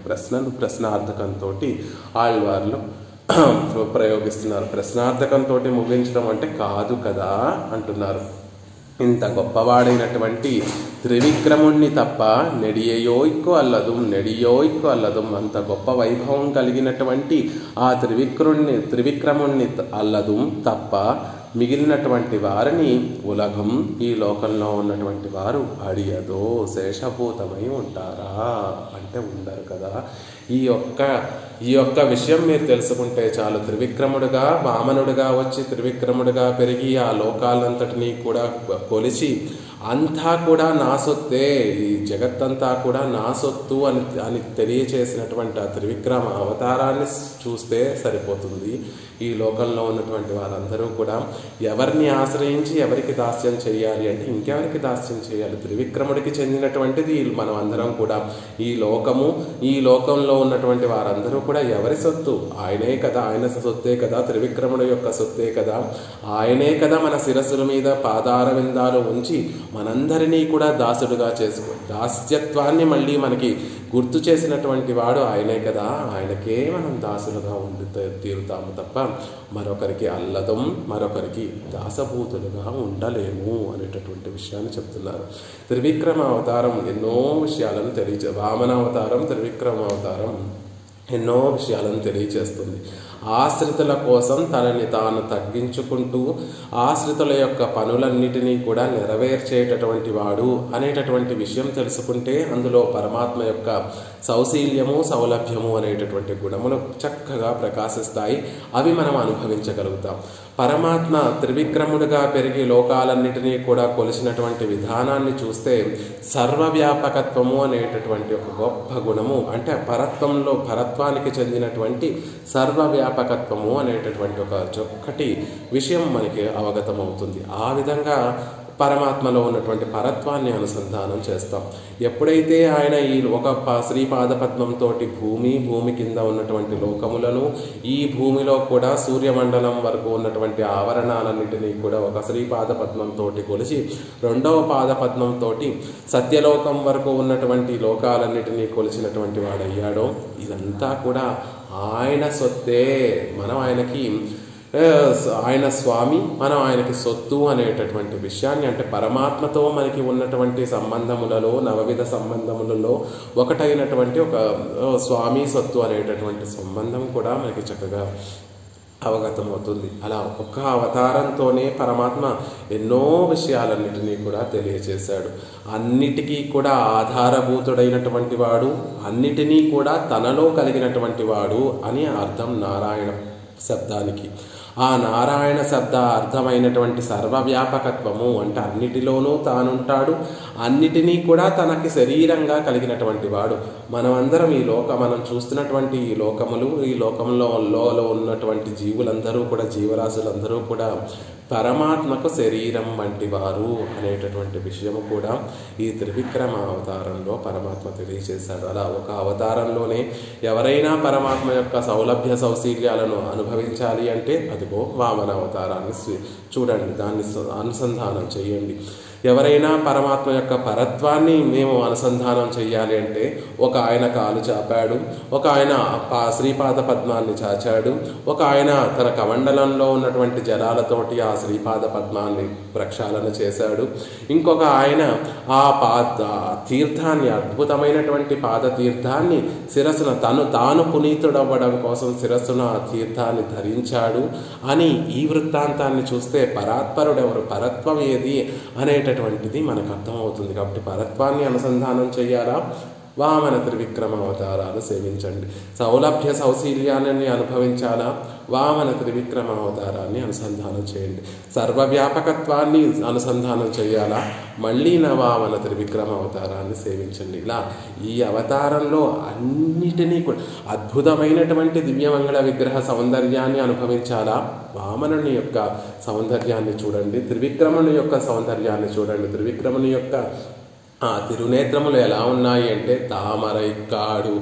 ప్రశ్నార్థకంతో ఆళ్వార్లు ప్రయోగిస్తున్నారు. ప్రశ్నార్థకంతో ముగించడం అంటే కాదు కదా అంటున్నారు. ఇంత గొప్పవాడైనటువంటి త్రివిక్రముణ్ణి తప్ప నెడియోయిక్కు అల్లదుం అంత గొప్ప వైభవం కలిగినటువంటి ఆ త్రివిక్రముణ్ణి అల్లదుం తప్ప మిగిలినటువంటి వారిని ఉలగం ఈ లోకంలో ఉన్నటువంటి వారు అడియదో శేషభూతమై ఉంటారా అంటే ఉండరు కదా. ఈ యొక్క విషయం మీరు తెలుసుకుంటే చాలు. త్రివిక్రముడుగా వామనుడుగా వచ్చి త్రివిక్రముడుగా పెరిగి ఆ లోకాలంతటినీ కూడా కొలిచి అంతా కూడా నా సొత్తే, ఈ జగత్తంతా కూడా నా సొత్తు అని తెలియచేసినటువంటి ఆ త్రివిక్రమ అవతారాన్ని చూస్తే సరిపోతుంది. ఈ లోకంలో ఉన్నటువంటి వారందరూ కూడా ఎవరిని ఆశ్రయించి ఎవరికి దాస్యం చేయాలి అంటే ఇంకెవరికి దాస్యం చేయాలి? త్రివిక్రముడికి చెందినటువంటిది మనం అందరం కూడా. ఈ లోకంలో ఉన్నటువంటి వారందరూ కూడా ఎవరి సొత్తు? ఆయనే కదా, ఆయన సొత్తే కదా, త్రివిక్రముడి యొక్క సొత్తే కదా. ఆయనే కదా మన శిరస్సుల మీద పాదార విందాలు ఉంచి మనందరినీ కూడా దాసుడుగా చేసుకో, దాస్యత్వాన్ని మళ్ళీ మనకి గుర్తు చేసినటువంటి వాడు ఆయనే కదా. ఆయనకే మనం దాసులుగా ఉండి తీరుతాము తప్ప మరొకరికి అల్లదం, మరొకరికి దాసభూతులుగా ఉండలేము అనేటటువంటి విషయాన్ని చెప్తున్నారు. త్రివిక్రమ అవతారం ఎన్నో విషయాలను వామన అవతారం, త్రివిక్రమ అవతారం ఎన్నో విషయాలను తెలియచేస్తుంది. ఆశ్రితుల కోసం తనని తాను తగ్గించుకుంటూ ఆశ్రితుల యొక్క పనులన్నిటినీ కూడా నెరవేర్చేటటువంటి వాడు అనేటటువంటి విషయం తెలుసుకుంటే అందులో పరమాత్మ యొక్క సౌశీల్యము, సౌలభ్యము అనేటటువంటి గుణములు చక్కగా ప్రకాశిస్తాయి. అవి మనం అనుభవించగలుగుతాం. పరమాత్మ త్రివిక్రముడుగా పెరిగి లోకాలన్నిటినీ కూడా కొలిసినటువంటి విధానాన్ని చూస్తే సర్వవ్యాపకత్వము అనేటటువంటి ఒక గొప్ప గుణము, అంటే పరత్వానికి చెందినటువంటి సర్వవ్యాపకత్వము అనేటటువంటి ఒక చక్కటి విషయం మనకి అవగతం అవుతుంది. ఆ విధంగా పరమాత్మలో ఉన్నటువంటి పరత్వాన్ని అనుసంధానం చేస్తాం. ఎప్పుడైతే ఆయన ఈ ఒక శ్రీపాదపద్మంతో భూమి కింద ఉన్నటువంటి లోకములను, ఈ భూమిలో కూడా సూర్యమండలం వరకు ఉన్నటువంటి ఆవరణాలన్నిటినీ కూడా ఒక శ్రీపాదపద్మంతో కొలిచి, రెండవ పాదపద్మంతో సత్యలోకం వరకు ఉన్నటువంటి లోకాలన్నిటినీ కొలిచినటువంటి వాడయ్యాడో, ఇదంతా కూడా ఆయన సొత్తే. మనం ఆయన స్వామి, మనం ఆయనకి సొత్తు అనేటటువంటి విషయాన్ని, అంటే పరమాత్మతో మనకి ఉన్నటువంటి సంబంధములలో, నవవిధ సంబంధములలో ఒకటైనటువంటి ఒక స్వామి సొత్తు అనేటటువంటి సంబంధం కూడా మనకి చక్కగా అవగతమవుతుంది. అలా ఒక్క అవతారంతోనే పరమాత్మ ఎన్నో విషయాలన్నిటినీ కూడా తెలియచేశాడు. అన్నిటికీ కూడా ఆధారభూతుడైనటువంటి వాడు, అన్నిటినీ కూడా తనలో కలిగినటువంటి వాడు అని అర్థం నారాయణ శబ్దానికి. ఆ నారాయణ శబ్ద అర్థమైనటువంటి సర్వవ్యాపకత్వము అంటే అన్నిటిలోనూ తానుంటాడు, అన్నిటినీ కూడా తనకి శరీరంగా కలిగినటువంటి వాడు. మనమందరం మనం చూస్తున్నటువంటి ఈ లోకములు, ఈ లోకంలో ఉన్నటువంటి జీవులందరూ కూడా, జీవరాశులందరూ కూడా పరమాత్మకు శరీరం వంటి వారు అనేటటువంటి విషయము కూడా ఈ త్రివిక్రమ అవతారంలో పరమాత్మ తెలియజేశాడు. అలా ఒక అవతారంలోనే ఎవరైనా పరమాత్మ యొక్క సౌలభ్య సౌశీల్యాలను అనుభవించాలి అంటే అదిగో వామన అవతారాన్ని చూడండి, దాన్ని అనుసంధానం చేయండి. ఎవరైనా పరమాత్మ యొక్క పరత్వాన్ని మేము అనుసంధానం చెయ్యాలి అంటే ఒక ఆయన కాలు చాపాడు, ఒక ఆయన శ్రీపాద పద్మాన్ని చాచాడు, ఒక ఆయన తన కమండలంలో ఉన్నటువంటి జలాలతోటి ఆ శ్రీపాద పద్మాన్ని ప్రక్షాళన చేశాడు, ఇంకొక ఆయన ఆ తీర్థాన్ని, అద్భుతమైనటువంటి పాద తీర్థాన్ని శిరస్సున తాను పునీతుడవ్వడం కోసం శిరస్సున ఆ తీర్థాన్ని ధరించాడు అని ఈ వృత్తాంతాన్ని చూస్తే పరాత్పరుడెవరు, పరత్వం ఏది అనేటటువంటిది మనకు అర్థమవుతుంది. కాబట్టి పరత్వాన్ని అనుసంధానం చేయాలా, వామన త్రివిక్రమ అవతారాలు సేవించండి. సౌలభ్య సౌశీల్యాన్ని అనుభవించాలా, వామన త్రివిక్రమ అవతారాన్ని అనుసంధానం చేయండి. సర్వవ్యాపకత్వాన్ని అనుసంధానం చేయాలా, మళ్ళీ నా వామన త్రివిక్రమ అవతారాన్ని సేవించండి. ఇలా ఈ అవతారంలో అన్నిటినీ కూడా అద్భుతమైనటువంటి దివ్యమంగళ విగ్రహ సౌందర్యాన్ని అనుభవించాలా, వామనుని యొక్క సౌందర్యాన్ని చూడండి, త్రివిక్రముని యొక్క సౌందర్యాన్ని చూడండి. త్రివిక్రముని యొక్క ఆ తిరునేత్రములు ఎలా ఉన్నాయి అంటే తామరైక్కాడు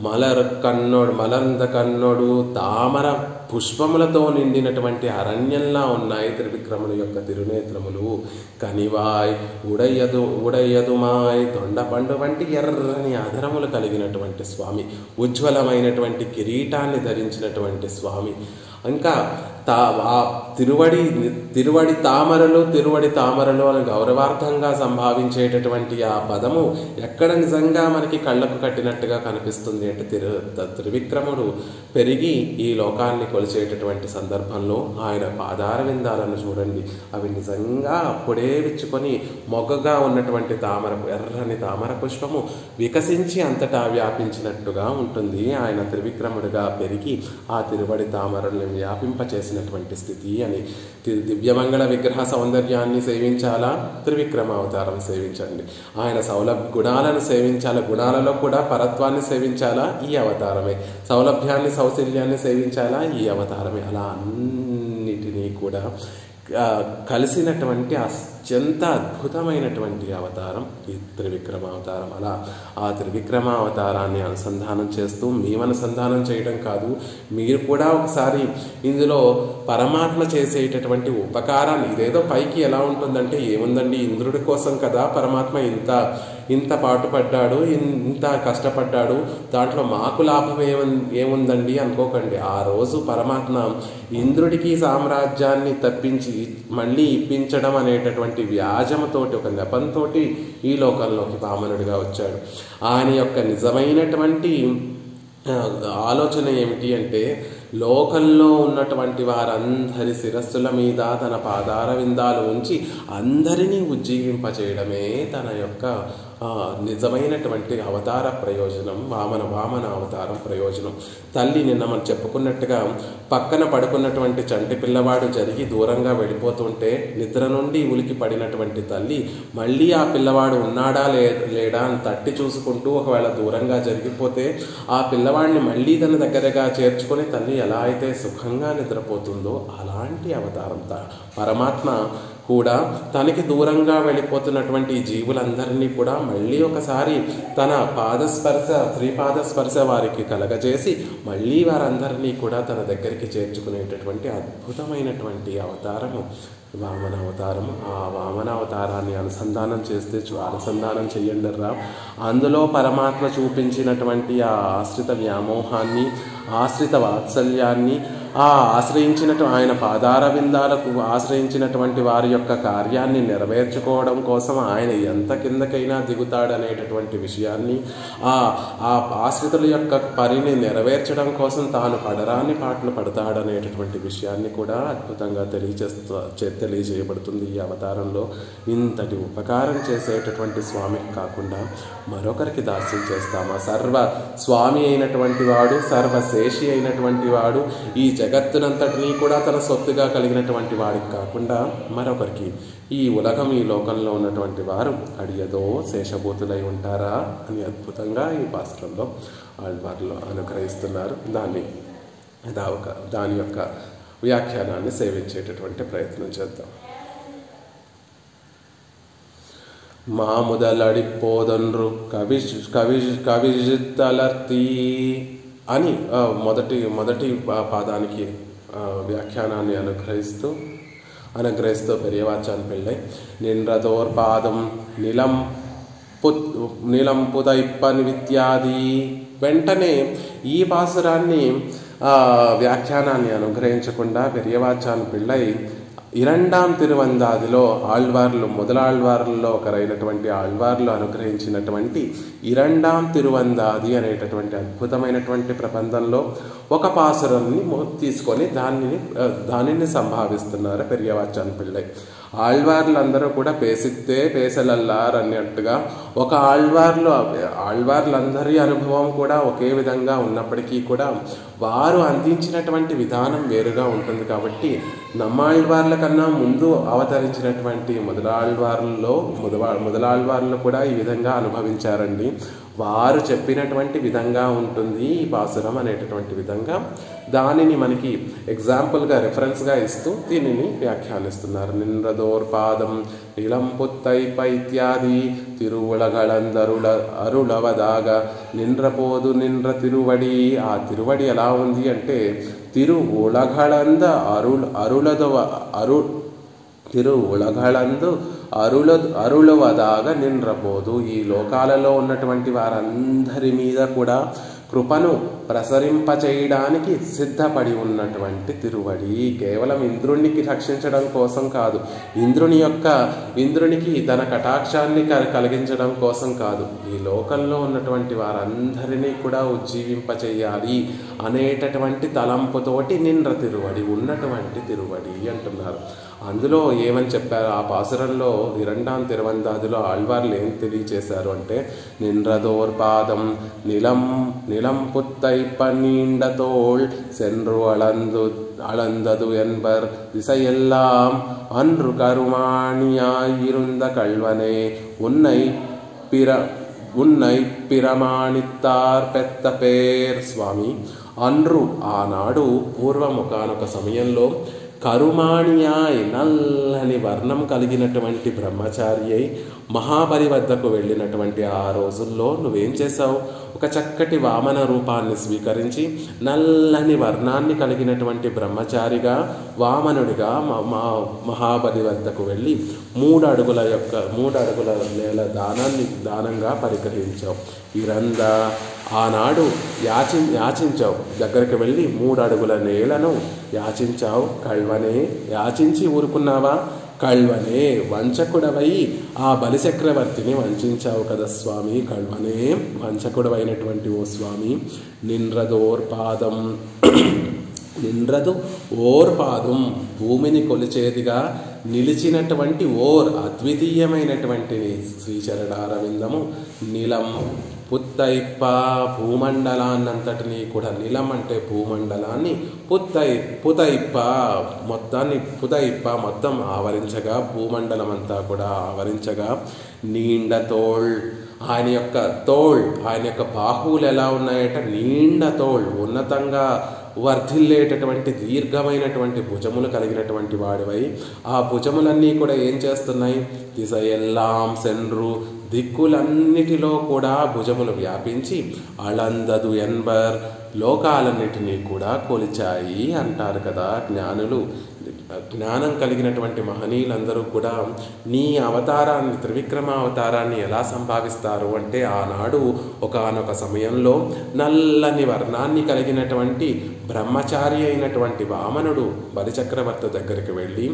మలర్ంద కన్నోడు తామర పుష్పములతో నిండినటువంటి అరణ్యంలా ఉన్నాయి త్రివిక్రముని యొక్క తిరునేత్రములు. కనివాయ్ ఉడయ్యదుమాయ్ దొండపండు వంటి ఎర్రని అధరములు కలిగినటువంటి స్వామి, ఉజ్వలమైనటువంటి కిరీటాన్ని ధరించినటువంటి స్వామి. ఇంకా తిరువడి తామరలు అని గౌరవార్థంగా సంభావించేటటువంటి ఆ పదము ఎక్కడ నిజంగా మనకి కళ్ళకు కట్టినట్టుగా కనిపిస్తుంది అంటే త్రివిక్రముడు పెరిగి ఈ లోకాన్ని కొలిచేటటువంటి సందర్భంలో ఆయన పాదార విందాలను చూడండి, అవి నిజంగా అప్పుడే విచ్చుకొని మొగ్గగా ఉన్నటువంటి ఎర్రని తామర పుష్పము వికసించి అంతటా వ్యాపించినట్టుగా ఉంటుంది. ఆయన త్రివిక్రముడిగా పెరిగి ఆ తిరువడి తామరల్ని వ్యాపింపచేసినటువంటి స్థితి అని. దివ్యమంగళ విగ్రహ సౌందర్యాన్ని సేవించాలా, త్రివిక్రమ అవతారం సేవించండి. ఆయన గుణాలను సేవించాలా, గుణాలలో కూడా పరత్వాన్ని సేవించాలా, ఈ అవతారమే. సౌలభ్యాన్ని సౌశల్యాన్ని సేవించాలా, ఈ అవతారమే. అలా అన్నిటినీ కూడా కలిసినటువంటి అత్యంత అద్భుతమైనటువంటి అవతారం ఈ త్రివిక్రమ అవతారం. అలా ఆ త్రివిక్రమ అవతారాన్ని అనుసంధానం చేస్తూ అనుసంధానం చేయడం కాదు, మీరు కూడా ఒకసారి ఇందులో పరమాత్మ చేసేటటువంటి ఉపకారాన్ని, ఇదేదో పైకి ఎలా ఉంటుందంటే ఏముందండి ఇంద్రుడి కోసం కదా పరమాత్మ ఇంత పాటుపడ్డాడు, ఇంత కష్టపడ్డాడు, దాంట్లో మాకు లాభం ఏముందండి అనుకోకండి. ఆ రోజు పరమాత్మ ఇంద్రుడికి సామ్రాజ్యాన్ని తప్పించి మళ్ళీ ఇప్పించడం అనేటటువంటి వ్యాజముతోటి, ఒక నెపంతోటి ఈ లోకంలోకి వామనుడిగా వచ్చాడు. ఆయన యొక్క నిజమైనటువంటి ఆలోచన ఏమిటి అంటే లోకంలో ఉన్నటువంటి వారందరి శిరస్సుల మీద తన పాదార విందాలు ఉంచి అందరినీ ఉజ్జీవింపచేయడమే తన యొక్క నిజమైనటువంటి అవతార ప్రయోజనం, వామన అవతారం ప్రయోజనం. తల్లి నిన్న మనం చెప్పుకున్నట్టుగా పక్కన పడుకున్నటువంటి చంటి పిల్లవాడు జరిగి దూరంగా వెళ్ళిపోతుంటే నిద్ర నుండి ఉలికి పడినటువంటి తల్లి మళ్ళీ ఆ పిల్లవాడు ఉన్నాడా లేడా అని తట్టి చూసుకుంటూ ఒకవేళ దూరంగా జరిగిపోతే ఆ పిల్లవాడిని మళ్ళీ తన దగ్గరగా చేర్చుకొని తల్లి ఎలా అయితే సుఖంగా నిద్రపోతుందో అలాంటి అవతారం పరమాత్మ కూడా తనకి దూరంగా వెళ్ళిపోతున్నటువంటి ఈ జీవులందరినీ కూడా మళ్ళీ ఒకసారి తన పాదస్పర్శ శ్రీపాదస్పర్శ వారికి కలగజేసి మళ్ళీ వారందరినీ కూడా తన దగ్గరికి చేర్చుకునేటటువంటి అద్భుతమైనటువంటి అవతారము వామన అవతారం. ఆ వామన అవతారాన్ని అనుసంధానం చెయ్యండిరా. అందులో పరమాత్మ చూపించినటువంటి ఆ ఆశ్రిత వ్యామోహాన్ని, ఆశ్రిత వాత్సల్యాన్ని, ఆయన పాదార విందాలకు ఆశ్రయించినటువంటి వారి యొక్క కార్యాన్ని నెరవేర్చుకోవడం కోసం ఆయన ఎంత కిందకైనా దిగుతాడనేటటువంటి విషయాన్ని, ఆ ఆశ్రితుల యొక్క పరిని నెరవేర్చడం కోసం తాను పడరాని పాటలు పడతాడనేటటువంటి విషయాన్ని కూడా అద్భుతంగా తెలియజేయబడుతుంది ఈ అవతారంలో. ఇంతటి ఉపకారం చేసేటటువంటి స్వామికి కాకుండా మరొకరికి దాస్యం చేస్తామా? సర్వ స్వామి అయినటువంటి వాడు, సర్వశేషి అయినటువంటి వాడు, ఈ జగత్తునంతటినీ కూడా తన సొత్తుగా కలిగినటువంటి వాడికి కాకుండా మరొకరికి ఈ లోకంలో ఉన్నటువంటి వారు అడియదో శేషభూతులై ఉంటారా అని అద్భుతంగా ఈ పాస్త్రంలో ఆళ్వార్లు అనుగ్రహిస్తున్నారు. దాని యొక్క వ్యాఖ్యానాన్ని సేవించేటటువంటి ప్రయత్నం చేద్దాం. మాముదలడిపోదన్రు కవిజిత్తలర్తి అని మొదటి పాదానికి వ్యాఖ్యానాన్ని అనుగ్రహిస్తూ పెరియవాచాన్ పిళ్ళై నిన్రదోర్పాదం నిలం పుదైప్పని విత్యాది. వెంటనే ఈ పాసురాన్ని వ్యాఖ్యానాన్ని అనుగ్రహించకుండా పెరియవాచాన్ పిళ్ళై ఇరండాం తిరువందాదిలో మొదలాళ్వార్లలో ఒకరైనటువంటి ఆళ్వార్లు అనుగ్రహించినటువంటి ఇరండాం తిరువందాది అనేటటువంటి అద్భుతమైనటువంటి ప్రబంధంలో ఒక పాసురాన్ని తీసుకొని దానిని సంభావిస్తున్నారు పెరియవాచాన్ పిళ్ళై. ఆళ్వార్లందరూ కూడా పేసిత్తే పేసలల్లార్ అన్నట్టుగా ఒక ఆళ్వార్లందరి అనుభవం కూడా ఒకే విధంగా ఉన్నప్పటికీ కూడా వారు అందించినటువంటి విధానం వేరుగా ఉంటుంది. కాబట్టి నమ్మాళ్వార్ల కన్నా ముందు అవతరించినటువంటి మొదలాళ్వార్లు కూడా ఈ విధంగా అనుభవించారండి. వారు చెప్పినటువంటి విధంగా ఉంటుంది ఈ పాసురం అనేటటువంటి విధంగా దానిని మనకి ఎగ్జాంపుల్గా రెఫరెన్స్గా ఇస్తూ దీనిని వ్యాఖ్యానిస్తున్నారు. నిన్రదోర్పాదం నిలంపుత్తైప ఇత్యాది తిరువులగళందరుల అరుళవదాగ నిండ్రపోదు నిండ్ర తిరువడి. ఆ తిరువడి ఎలా ఉంది అంటే తిరువులగళంద తిరువులగళందు అరుళవదాగ నిండ్రపోదు. ఈ లోకాలలో ఉన్నటువంటి వారందరి మీద కూడా కృపను ప్రసరింపచేయడానికి సిద్ధపడి ఉన్నటువంటి తిరువడి. కేవలం ఇంద్రునికి రక్షించడం కోసం కాదు, ఇంద్రునికి తన కటాక్షాన్ని కలిగించడం కోసం కాదు, ఈ లోకంలో ఉన్నటువంటి వారందరినీ కూడా ఉజ్జీవింపచేయాలి అనేటటువంటి తలంపుతోటి నిండ్ర తిరువడి ఉన్నటువంటి తిరువడి అంటున్నారు. అందులో ఏమని చెప్పారు? ఆ పాసురంలో ఇరండాం తిరువందాదిలో ఆళ్వార్లు ఏం తెలియచేశారు అంటే నిన్రదోర్పాదం நிலம் புத்தைப்ப நீண்ட தோள் சென்று அளந்தது என்பர் திசையெல்லாம் அன்று கருமாணியாயிருந்த கள்வனே உன்னை பிரమాణిత్తార్ పెద్ద పేర్. స్వామి, అన్రు ఆనాడు పూర్వముకానొక సమయంలో కరుమాణియాయ్ నల్లని వర్ణం కలిగినటువంటి బ్రహ్మచారి అయి మహాబలి వద్దకు వెళ్ళినటువంటి ఆ రోజుల్లో నువ్వేం చేశావు? ఒక చక్కటి వామన రూపాన్ని స్వీకరించి నల్లని వర్ణాన్ని కలిగినటువంటి బ్రహ్మచారిగా వామనుడిగా మహాబలి వద్దకు వెళ్ళి 3 అడుగుల నేల దానంగా పరిగ్రహించావు. ఇరంద ఆనాడు యాచించావు, దగ్గరికి వెళ్ళి 3 అడుగుల నేలను యాచించావు. కళ్వనే, యాచించి ఊరుకున్నావా? కళ్వనే, వంచకుడవై ఆ బలిచక్రవర్తిని వంచావు కదా స్వామి. కళ్వనే, వంచకుడవైనటువంటి ఓ స్వామి. నిన్రదోర్పాదం భూమిని కొలిచేదిగా నిలిచినటువంటి అద్వితీయమైనటువంటి శ్రీచరణారవిందము. నిలం పుత్తైప్ప, భూమండలాన్నంతటినీ కూడా, నిలం అంటే భూమండలాన్ని, పుతైప్ప మొత్తం ఆవరించగా, భూమండలం అంతా కూడా ఆవరించగా, నీండ తోళ్ ఆయన యొక్క ఆయన యొక్క బాహువులు ఎలా ఉన్నాయంటే నీండ తోళ్, ఉన్నతంగా వర్ధిల్లేటటువంటి దీర్ఘమైనటువంటి భుజములు కలిగినటువంటి వాడివై ఆ భుజములన్నీ కూడా ఏం చేస్తున్నాయి? దిశయెల్లాం సెన్రు, దిక్కులన్నిటిలో కూడా భుజములు వ్యాపించి అళందదు ఎన్బర్, లోకాలన్నిటినీ కూడా కొలిచాయి అంటారు కదా జ్ఞానులు. జ్ఞానం కలిగినటువంటి మహనీయులందరూ కూడా నీ అవతారాన్ని, త్రివిక్రమ అవతారాన్ని ఎలా సంభావిస్తారు అంటే, ఆనాడు ఒకానొక సమయంలో నల్లని వర్ణాన్ని కలిగినటువంటి బ్రహ్మచారి అయినటువంటి వామనుడు బలిచక్రవర్తి దగ్గరికి వెళ్ళి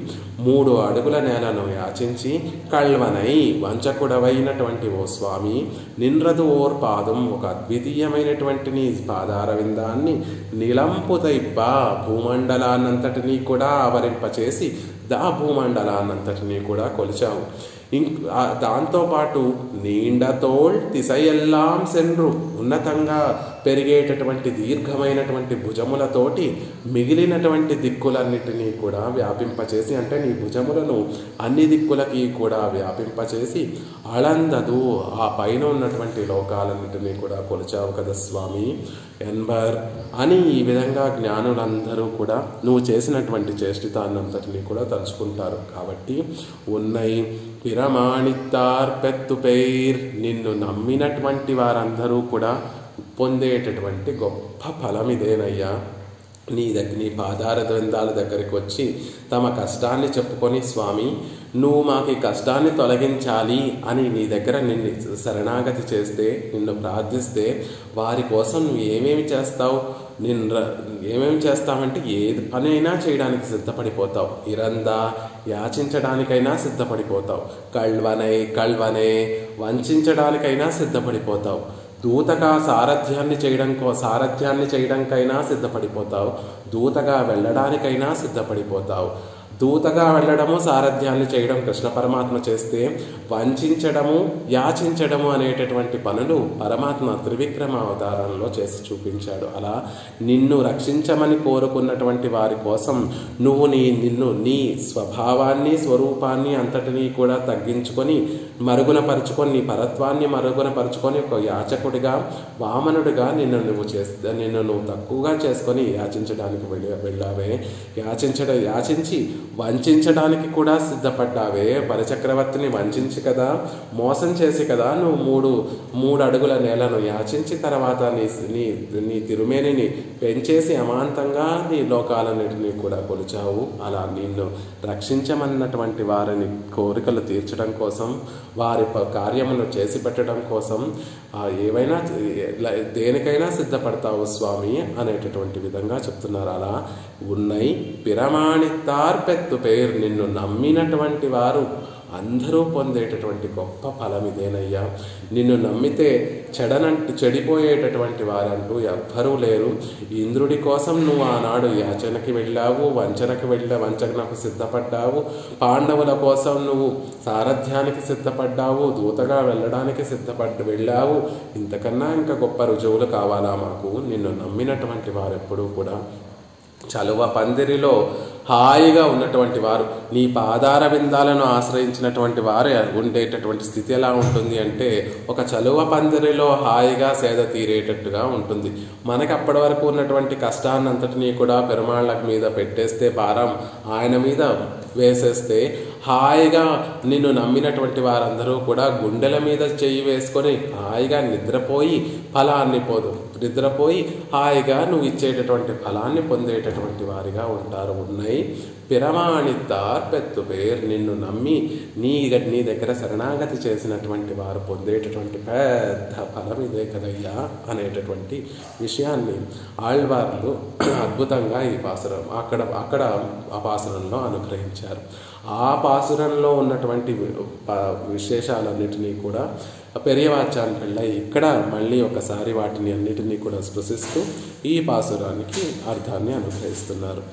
3 అడుగుల నేలను యాచించి, కళ్వనై వంచకుడవైనటువంటి ఓ స్వామి, నిన్రదు ఓర్ పాదం, ఒక అద్వితీయమైనటువంటి నీ పాదార విందాన్ని నిలంపుతైప్ప, భూమండలాన్నంతటినీ కూడా ఆవరింపచేసి దా భూమండలాన్నంతటినీ కూడా కొలిచావు. దాంతోపాటు నీండతోళ్ తిసయెల్లాం సెన్రు, ఉన్నతంగా పెరిగేటటువంటి దీర్ఘమైనటువంటి భుజములతోటి మిగిలినటువంటి దిక్కులన్నిటినీ కూడా వ్యాపింపచేసి, అంటే నీ భుజములను అన్ని దిక్కులకి కూడా వ్యాపింపచేసి అళందదు, ఆ పైన ఉన్నటువంటి లోకాలన్నిటినీ కూడా కొలిచావు కదా స్వామి ఎన్బర్ అని ఈ విధంగా జ్ఞానులందరూ కూడా నువ్వు చేసినటువంటి చేష్టితాన్నంతటినీ కూడా తలుచుకుంటారు. కాబట్టి ఉన్నై పిరమాణిత్తార్ పెత్తు పెయిర్, నిన్ను నమ్మినటువంటి వారందరూ కూడా పొందేటటువంటి గొప్ప ఫలం ఇదేనయ్యా. నీ పాదార ద్వందాల దగ్గరికి వచ్చి తమ కష్టాన్ని చెప్పుకొని, స్వామి నువ్వు మాకు ఈ కష్టాన్ని తొలగించాలి అని నీ దగ్గర నిన్ను శరణాగతి చేస్తే, నిన్ను ప్రార్థిస్తే వారి కోసం నువ్వు ఏమేమి చేస్తావు? ఏమేమి చేస్తావంటే ఏది పనైనా చేయడానికి సిద్ధపడిపోతావు. ఇరందా, యాచించడానికైనా సిద్ధపడిపోతావు. కళ్వనే వంచడానికైనా సిద్ధపడిపోతావు. దూతగా సారథ్యాన్ని చేయడానికైనా సిద్ధపడిపోతావు. దూతగా వెళ్ళడానికైనా సిద్ధపడిపోతావు. దూతగా వెళ్ళడము, సారథ్యాన్ని చేయడం కృష్ణ పరమాత్మ చేస్తే, వంచడము, యాచించడము అనేటటువంటి పనులు పరమాత్మ త్రివిక్రమ అవతారంలో చేసి చూపించాడు. అలా నిన్ను రక్షించమని కోరుకున్నటువంటి వారి కోసం నువ్వు నీ స్వభావాన్ని, స్వరూపాన్ని అంతటినీ కూడా తగ్గించుకొని మరుగునపరుచుకొని, నీ పరత్వాన్ని మరుగునపరుచుకొని ఒక యాచకుడిగా, వామనుడిగా నిన్ను నువ్వు తక్కువగా చేసుకొని యాచించడానికి వెళ్ళావే. యాచించి వంచడానికి కూడా సిద్ధపడ్డావే. బలిచక్రవర్తిని వంచి కదా, మోసం చేసి కదా నువ్వు 3 అడుగుల నేలను యాచించి తర్వాత నీ తిరుమేనిని పెంచేసి అమాంతంగా నీ లోకాలన్నిటినీ కూడా కొలిచావు. అలా నిన్ను రక్షించమన్నటువంటి వారిని కోరికలు తీర్చడం కోసం, వారి కార్యమును చేసి పెట్టడం కోసం ఏవైనా దేనికైనా సిద్ధపడతావు స్వామి అనేటటువంటి విధంగా చెప్తున్నారు. అలా ఉన్నై పిరమాణిత్తార్ పెత్తు పేరు, నిన్ను నమ్మినటువంటి వారు అందరూ పొందేటటువంటి గొప్ప ఫలం ఇదేనయ్యా. నిన్ను నమ్మితే చెడిపోయేటటువంటి వారంటూ ఎవ్వరూ లేరు. ఇంద్రుడి కోసం నువ్వు ఆనాడు యాచనకి వెళ్ళావు, వంచనకు సిద్ధపడ్డావు. పాండవుల కోసం నువ్వు సారథ్యానికి సిద్ధపడ్డావు, దూతగా వెళ్ళడానికి వెళ్ళావు. ఇంతకన్నా ఇంకా గొప్ప రుజువులు కావాలా మాకు? నిన్ను నమ్మినటువంటి వారెప్పుడూ కూడా చలువ పందిరిలో హాయిగా ఉన్నటువంటి వారు, నీ పాదార విందాలను ఆశ్రయించినటువంటి వారు ఉండేటటువంటి స్థితి ఎలా ఉంటుంది అంటే, ఒక చలువ పందిరిలో హాయిగా సేద తీరేటట్టుగా ఉంటుంది. మనకి అప్పటి వరకు ఉన్నటువంటి కష్టాన్నంతటినీ కూడా పెరుమాళ్ళ మీద పెట్టేస్తే, భారం ఆయన మీద వేసేస్తే, హాయిగా నిన్ను నమ్మినటువంటి వారందరూ కూడా గుండెల మీద చెయ్యి వేసుకొని హాయిగా నిద్రపోయి హాయిగా నువ్వు ఇచ్చేటటువంటి ఫలాన్ని పొందేటటువంటి వారిగా ఉంటారు. ఉన్నాయి పిరమాణిత్తార్ పెత్తు పేరు, నిన్ను నమ్మి నీ దగ్గర శరణాగతి చేసినటువంటి వారు పొందేటటువంటి పెద్ద ఫలం ఇదే కదయ్యా అనేటటువంటి విషయాన్ని ఆళ్వార్లు అద్భుతంగా ఈ పాసురం అక్కడ ఆ పాసురంలో అనుగ్రహించారు. ఆ పాసురంలో ఉన్నటువంటి విశేషాలన్నిటినీ కూడా పెరియవాచాన్ పిళ్ళ ఇక్కడ మళ్ళీ ఒకసారి వాటిని అన్నిటినీ కూడా స్పృశిస్తూ ఈ పాసురానికి అర్థాన్ని అనుగ్రహిస్తున్నారు.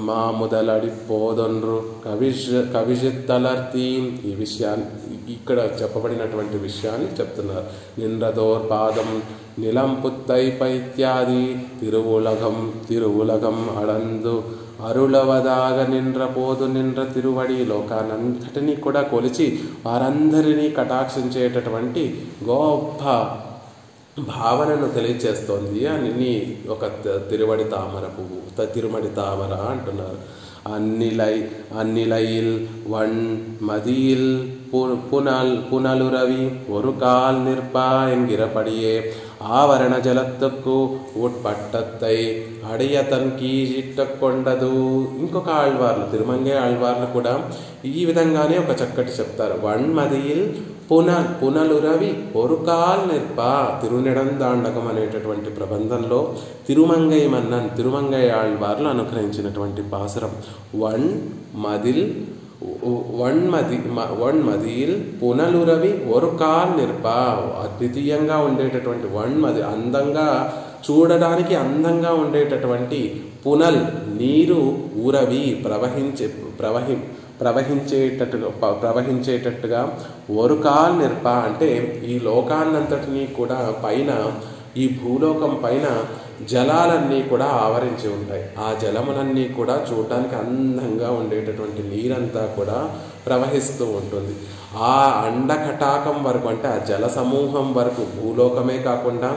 మాముదలడి పోదొన్రు కవిజిత్తలర్తీ, ఈ విషయాన్ని ఇక్కడ చెప్పబడినటువంటి విషయాన్ని చెప్తున్నారు. నింద్రదోర్పాదం நிலம்புத்தை பைத்தியாதி తిరువులగం అడందు అరుళవదాగ నిండ్ర పోదు నిండ్ర తిరువడి. లోకానంతటినీ కూడా కొలిచి వారందరినీ కటాక్షించేటటువంటి గొప్ప భావనను తెలియచేస్తోంది అని ఒక తిరుమడి తామర అంటున్నారు. అన్నిలైల్ వన్ మదిల్ పునలురవి ஒரு கால் நிற்பா என்கிறபடியே ஆவரண ஜலத்துக்கு உட்பட்டத்தை అడియతన్ కీజిట్ట కొండదు. ఇంకొక ఆళ్వార్లు తిరుమంగై ఆళ్వార్లు కూడా ఈ విధంగానే ఒక చక్కటి చెప్తారు. వన్మదిల్ పునలురవి ఒరుకాల్ నిర్ప. తిరునెడందాండకం అనేటటువంటి ప్రబంధంలో తిరుమంగై ఆళ్వార్లు అనుగ్రహించినటువంటి పాసురం. వన్మదిల్ పునలురవి ఒరుకాల్ నిర్ప. అద్వితీయంగా ఉండేటటువంటి వన్మది, అందంగా చూడడానికి అందంగా ఉండేటటువంటి పునల్ నీరు ఉరవి ప్రవహించేటట్టుగా ఒరుకాల్ నిర్ప అంటే ఈ లోకాన్నంతటినీ కూడా పైన, ఈ భూలోకం పైన జలాలన్నీ కూడా ఆవరించి ఉంటాయి. ఆ జలములన్నీ కూడా చూడటానికి అందంగా ఉండేటటువంటి నీరంతా కూడా ప్రవహిస్తూ ఉంటుంది. ఆ అండకటాకం వరకు అంటే ఆ జల సమూహం వరకు, భూలోకమే కాకుండా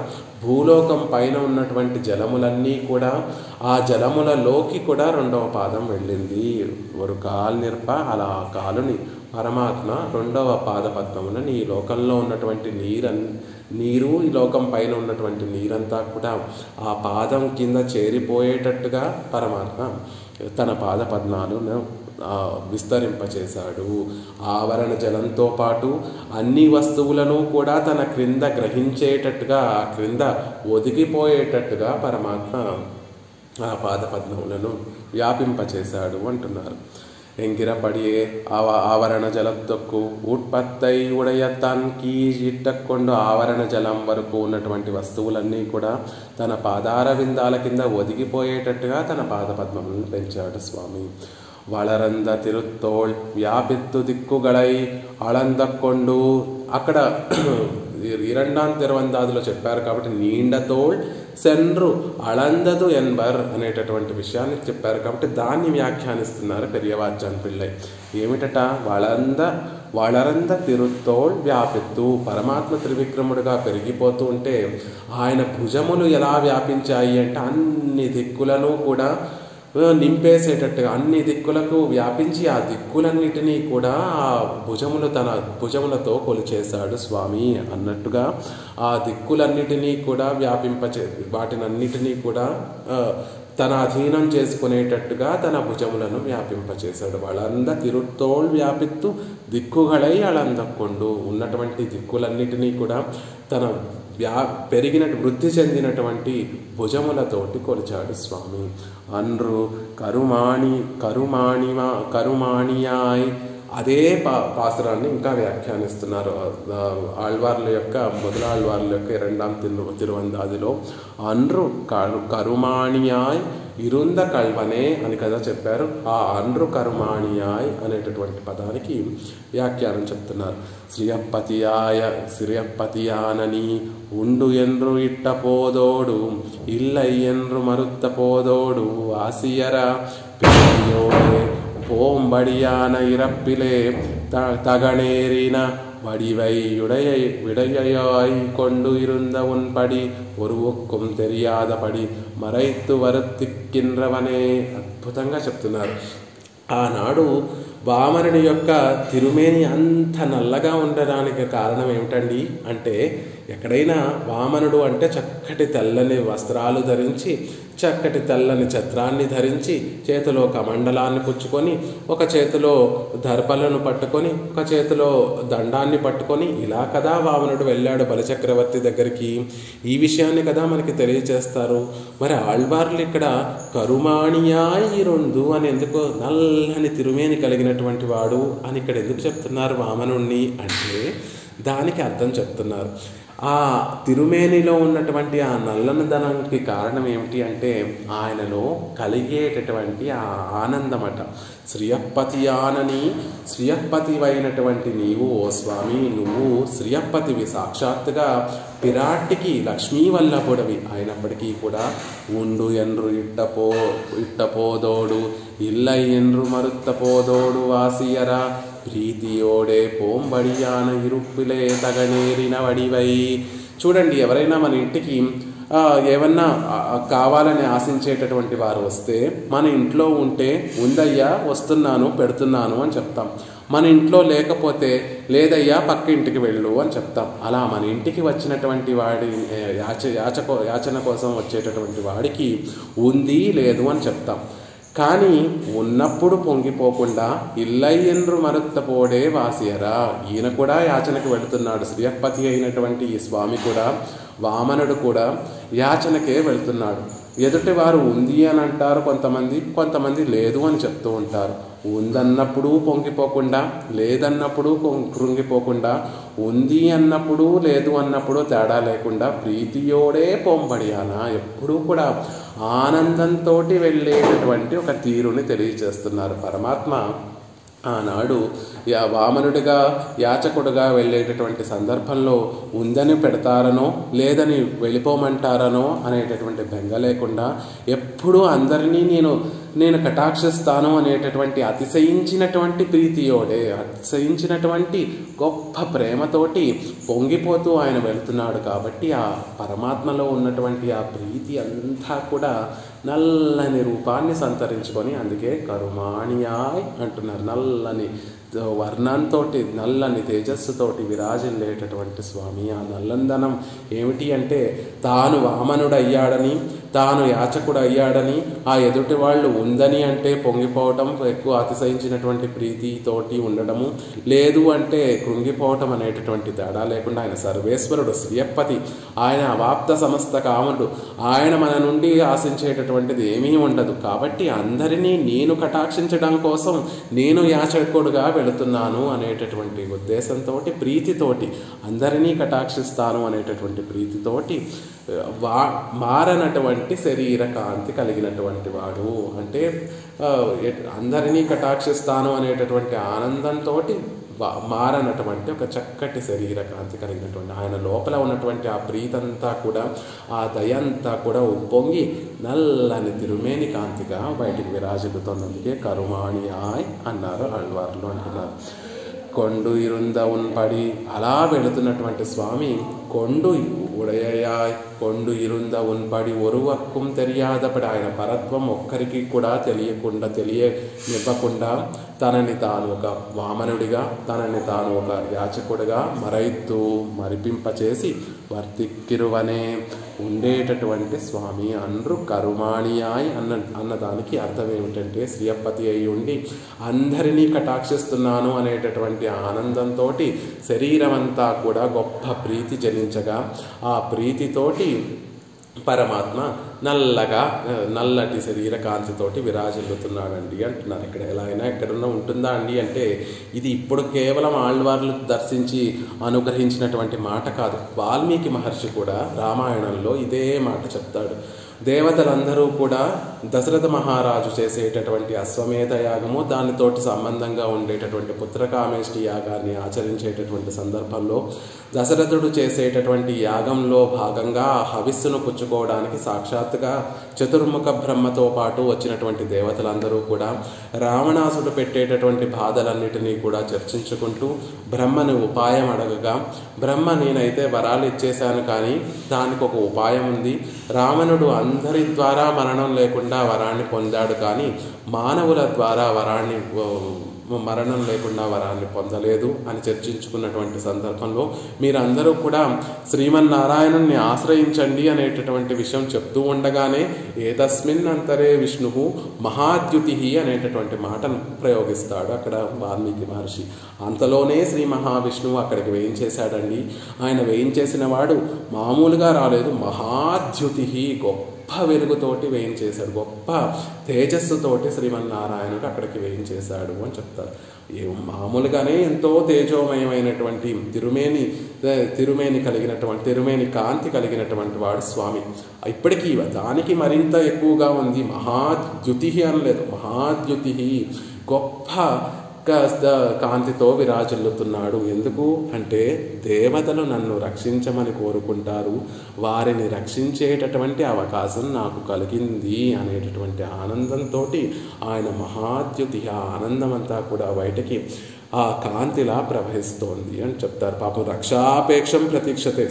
భూలోకం పైన ఉన్నటువంటి జలములన్నీ కూడా ఆ జలములలోకి కూడా రెండవ పాదం వెళ్ళింది. ఒక కాలు నిర్ప. అలా కాలుని పరమాత్మ రెండవ పాదపద్మమున ఈ లోకంలో ఉన్నటువంటి నీరు, ఈ లోకం పైన ఉన్నటువంటి నీరంతా కూడా ఆ పాదం కింద చేరిపోయేటట్టుగా పరమాత్మ తన పాదపద్మాలను విస్తరింపచేశాడు. ఆవరణ జలంతో పాటు అన్ని వస్తువులను కూడా తన క్రింద గ్రహించేటట్టుగా, ఆ క్రింద ఒదిగిపోయేటట్టుగా పరమాత్మ ఆ పాదపద్మములను వ్యాపింపచేశాడు అంటున్నారు. ఎంగిరపడియే ఆవరణ జలత్తొక్కు ఉత్పత్తై ఉడయత్తాన్ కీజిట్టకొండు. ఆవరణ జలం వరకు ఉన్నటువంటి వస్తువులన్నీ కూడా తన పాదార విందాల కింద ఒదిగిపోయేటట్టుగా తన పాదపద్మములను పెంచాడు స్వామి. వళరంద తిరుత్తోళ్ వ్యాపిత్తు దిక్కుగళై అళందకొండు. అక్కడ இரண்டாம் తిరువందాదులో చెప్పారు కాబట్టి నీండతోళ్ సెన్రు అళందదు ఎన్బర్ అనేటటువంటి విషయాన్ని చెప్పారు కాబట్టి దాన్ని వ్యాఖ్యానిస్తున్నారు పెరియవాచాన్ పిళ్ళై. ఏమిటట? వళరంద తిరుత్తోళ్ వ్యాపిత్తు. పరమాత్మ త్రివిక్రముడుగా పెరిగిపోతూ ఉంటే ఆయన భుజములు ఎలా వ్యాపించాయి అంటే అన్ని దిక్కులను కూడా నింపేసేటట్టుగా, అన్ని దిక్కులకు వ్యాపించి ఆ దిక్కులన్నిటినీ కూడా ఆ తన భుజములతో కొలిచేశాడు స్వామి అన్నట్టుగా ఆ దిక్కులన్నిటినీ కూడా వాటినన్నిటినీ కూడా తన అధీనం చేసుకునేటట్టుగా తన భుజములను వ్యాపింపచేశాడు. వాళ్ళంద తిరుత్తోళ్ వ్యాపిత్తు దిక్కుగళై అళందకొండు. ఉన్నటువంటి దిక్కులన్నిటినీ కూడా తన వృద్ధి చెందినటువంటి భుజములతోటి కొలిచాడు స్వామి. అన్రు కరుమాణియాయ్. అదే పాసురాన్ని ఇంకా వ్యాఖ్యానిస్తున్నారు ఆళ్వార్ల యొక్క, మొదలాళ్వార్ల యొక్క రెండాం తిరువందాదిలో. అన్రు కరుమాణియాయ్ ఇరుంద కల్వనే అని కదా చెప్పారు. ఆ అన్రు కరుమాణియాయ్ అనేటటువంటి పదానికి వ్యాఖ్యానం చెప్తున్నారు. శ్రియప్పతియానని ఉండు ఎన్రు ఇట్ట పోదోడు ఇల్లై ఎన్రు మరుత్త పోదోడు ఆసియర పిల్లయోడే போம்படியான இறப்பிலே தகனேறின வடிவை விடையாய் கொண்டு இருந்த உன்படி ஒருவొక్కుం தெரியாதபடி మరైతు వరతిక్కింద్రవనే. అద్భుతంగా చెప్తున్నారు. ఆనాడు వామనుడి యొక్క తిరుమేని అంత నల్లగా ఉండడానికి కారణం ఏమిటండి అంటే, ఎక్కడైనా వామనుడు అంటే చక్కటి తెల్లని వస్త్రాలు ధరించి, చక్కటి తెల్లని ఛత్రాన్ని ధరించి, చేతిలో కమండలాన్ని పుచ్చుకొని, ఒక చేతిలో దర్పలను పట్టుకొని, ఒక చేతిలో దండాన్ని పట్టుకొని, ఇలా కదా వామనుడు వెళ్ళాడు బలిచక్రవర్తి దగ్గరికి. ఈ విషయాన్ని కదా మనకి తెలియచేస్తారు. మరి ఆళ్వార్లు ఇక్కడ కరుమాణియాయ్ రెండు అని ఎందుకు, నల్లని తిరుమేని కలిగినటువంటి వాడు అని ఇక్కడ ఎందుకు చెప్తున్నారు వామనుణ్ణి అంటే, దానికి అర్థం చెప్తున్నారు. ఆ తిరుమేనిలో ఉన్నటువంటి ఆ నల్లనదనానికి కారణం ఏమిటి అంటే ఆయనలో కలిగేటటువంటి ఆ ఆనందమట. శ్రియపతియానని శ్రియపతివైనటువంటి నీవు ఓ స్వామి, నువ్వు శ్రియపతివి, సాక్షాత్తుగా పిరాట్టికి లక్ష్మీ వల్లభుడవి అయినప్పటికీ కూడా ఉండు ఎండ్రు ఇట్టపోదోడు ఇల్లై ఎండ్రు మరుత్తపోదోడు వాసియరా ప్రీతియోడే పోంబడియాన ఇరుప్పిలే తగనేరిన వడివై. చూడండి, ఎవరైనా మన ఇంటికి ఏమన్నా కావాలని ఆశించేటటువంటి వారు వస్తే మన ఇంట్లో ఉంటే ఉందయ్యా వస్తున్నాను పెడుతున్నాను అని చెప్తాం. మన ఇంట్లో లేకపోతే లేదయ్యా పక్క ఇంటికి వెళ్ళు అని చెప్తాం. అలా మన ఇంటికి వచ్చినటువంటి వాడి యాచన కోసం వచ్చేటటువంటి వాడికి ఉంది లేదు అని చెప్తాం. కానీ ఉన్నప్పుడు పొంగిపోకుండా ఇల్లయ్యండ్రు మరుత్తపోడే వాసియరా, ఈయన కూడా యాచనకు వెళుతున్నాడు. శ్రీయపతి అయినటువంటి ఈ స్వామి కూడా, వామనుడు కూడా యాచనకే వెళ్తున్నాడు. ఎదుటి వారు ఉంది అని అంటారు కొంతమంది లేదు అని చెప్తూ ఉంటారు. ఉందన్నప్పుడు పొంగిపోకుండా, లేదన్నప్పుడు కృంగిపోకుండా, ఉంది అన్నప్పుడు లేదు అన్నప్పుడు తేడా లేకుండా ప్రీతియోడే పొంబడియానా, ఎప్పుడూ కూడా ఆనందంతో వెళ్ళేటటువంటి ఒక తీరుని తెలియజేస్తున్నారు పరమాత్మ. ఆనాడు వామనుడిగా యాచకుడుగా వెళ్ళేటటువంటి సందర్భంలో ఉందని పెడతారనో లేదని వెళ్ళిపోమంటారనో అనేటటువంటి బెంగ లేకుండా ఎప్పుడూ అందరినీ నేను కటాక్షిస్తాను అనేటటువంటి అతిశయించినటువంటి ప్రీతియోడే, అతిశయించినటువంటి గొప్ప ప్రేమతోటి పొంగిపోతూ ఆయన వెళ్తున్నాడు. కాబట్టి ఆ పరమాత్మలో ఉన్నటువంటి ఆ ప్రీతి అంతా కూడా నల్లని రూపాన్ని సంతరించుకొని, అందుకే కరుమాణియాయ్ అంటున్నారు. నల్లని వర్ణంతో, నల్లని తేజస్సుతోటి విరాజిల్లేటటువంటి స్వామి. ఆ నల్లందనం ఏమిటి అంటే తాను వామనుడయ్యాడని, తాను యాచకుడు అయ్యాడని, ఆ ఎదుటి వాళ్ళు ఉందని అంటే పొంగిపోవటం, ఎక్కువ అతిశయించినటువంటి ప్రీతితోటి ఉండడము, లేదు అంటే కృంగిపోవటం అనేటటువంటి తేడా లేకుండా ఆయన సర్వేశ్వరుడు, శ్రీయపతి, ఆయన అవాప్త సమస్త కాముడు, ఆయన మన నుండి ఆశించేటటువంటిది ఏమీ ఉండదు. కాబట్టి అందరినీ నేను కటాక్షించడం కోసం నేను యాచకుడుగా వెళుతున్నాను అనేటటువంటి ఉద్దేశంతో, ప్రీతితోటి అందరినీ కటాక్షిస్తాను అనేటటువంటి ప్రీతితోటి మారనటువంటి శరీర కాంతి కలిగినటువంటి వాడు. అంటే అందరినీ కటాక్షిస్తాను అనేటటువంటి ఆనందంతో మారనటువంటి ఒక చక్కటి శరీర కాంతి కలిగినటువంటి ఆయన లోపల ఉన్నటువంటి ఆ ప్రీతంతా కూడా, ఆ దయంతా కూడా ఉప్పొంగి నల్లని తిరుమేని కాంతిగా బయటికి విరాజిల్లుతున్నందుకే కరుమాణియాయ్ అన్నారు ఆళ్వార్లు అంటున్నారు. కొండు ఇరుంద ఉన్పడి అలా వెళుతున్నటువంటి స్వామి కొండు ఉడయాయ్, కొండు ఇరుంద ఉన్పడి ఒరువక్కుం తెలియాదపడి, ఆయన పరత్వం ఒక్కరికి కూడా తెలియనివ్వకుండా తనని తాను ఒక వామనుడిగా, తనని తాను ఒక యాచకుడిగా మరిపింపచేసి వర్తిక్కిరువనే ఉండేటటువంటి స్వామి అండ్రు కరుమాణియాయ్ అన్నదానికి అర్థం ఏమిటంటే శ్రీయపతి అయి ఉండి అందరినీ కటాక్షిస్తున్నాను అనేటటువంటి ఆనందంతో శరీరం అంతా కూడా గొప్ప ప్రీతి జనించగా, ఆ ప్రీతితోటి పరమాత్మ నల్లటి శరీర కాంతితోటి విరాజిల్లుతున్నాడండి అంటున్నారు. ఇక్కడ ఎలా అయినా ఎక్కడున్నా ఉంటుందా అండి అంటే ఇది ఇప్పుడు కేవలం ఆళ్వార్లు దర్శించి అనుగ్రహించినటువంటి మాట కాదు. వాల్మీకి మహర్షి కూడా రామాయణంలో ఇదే మాట చెప్తాడు. దేవతలందరూ కూడా దశరథ మహారాజు చేసేటటువంటి అశ్వమేధ యాగము, దానితోటి సంబంధంగా ఉండేటటువంటి పుత్రకామేష్టి యాగాన్ని ఆచరించేటటువంటి సందర్భంలో దశరథుడు చేసేటటువంటి యాగంలో భాగంగా ఆ హవిస్సును పుచ్చుకోవడానికి సాక్షాత్తుగా చతుర్ముఖ బ్రహ్మతో పాటు వచ్చినటువంటి దేవతలందరూ కూడా రావణాసుడు పెట్టేటటువంటి బాధలన్నిటినీ కూడా చర్చించుకుంటూ బ్రహ్మని ఉపాయం అడగగా, బ్రహ్మ నేనైతే వరాలు ఇచ్చేశాను కానీ దానికి ఒక ఉపాయం ఉంది, రావణుడు అందరి ద్వారా మరణం లేకుండా వరాన్ని పొందాడు కానీ మానవుల ద్వారా మరణం లేకుండా వరాన్ని పొందలేదు అని చర్చించుకున్నటువంటి సందర్భంలో మీరందరూ కూడా శ్రీమన్నారాయణుని ఆశ్రయించండి అనేటటువంటి విషయం చెప్తూ ఉండగానే ఏతస్మిన్ అంతరే విష్ణువు మహాద్యుతి అనేటటువంటి మాటను ప్రయోగిస్తాడు అక్కడ వాల్మీకి మహర్షి. అంతలోనే శ్రీ మహావిష్ణువు అక్కడికి వేయించేశాడండి. ఆయన వేయించేసిన వాడు మామూలుగా రాలేదు, మహాద్యుతి, గొప్ప వెలుగుతోటి వేయించేశాడు, గొప్ప తేజస్సుతోటి శ్రీమన్నారాయణుడు అక్కడికి వేయించేశాడు అని చెప్తారు. మామూలుగానే ఎంతో తేజోమయమైనటువంటి తిరుమేని కలిగినటువంటి తిరుమేని కాంతి కలిగినటువంటి వాడు స్వామి. ఇప్పటికీ దానికి మరింత ఎక్కువగా ఉంది. మహాద్యుతి అనలేదు, మహాద్యుతి, గొప్ప కాంతితో విరాజిల్లుతున్నాడు. ఎందుకు అంటే దేవతలు నన్ను రక్షించమని కోరుకుంటారు, వారిని రక్షించేటటువంటి అవకాశం నాకు కలిగింది అనేటటువంటి ఆనందంతో ఆయన మహాద్యుతి, ఆ ఆనందం అంతా కూడా బయటకి ఆ కాంతిలా ప్రవహిస్తోంది అని చెప్తారు. పాపం రక్షాపేక్షం ప్రతీక్షతే.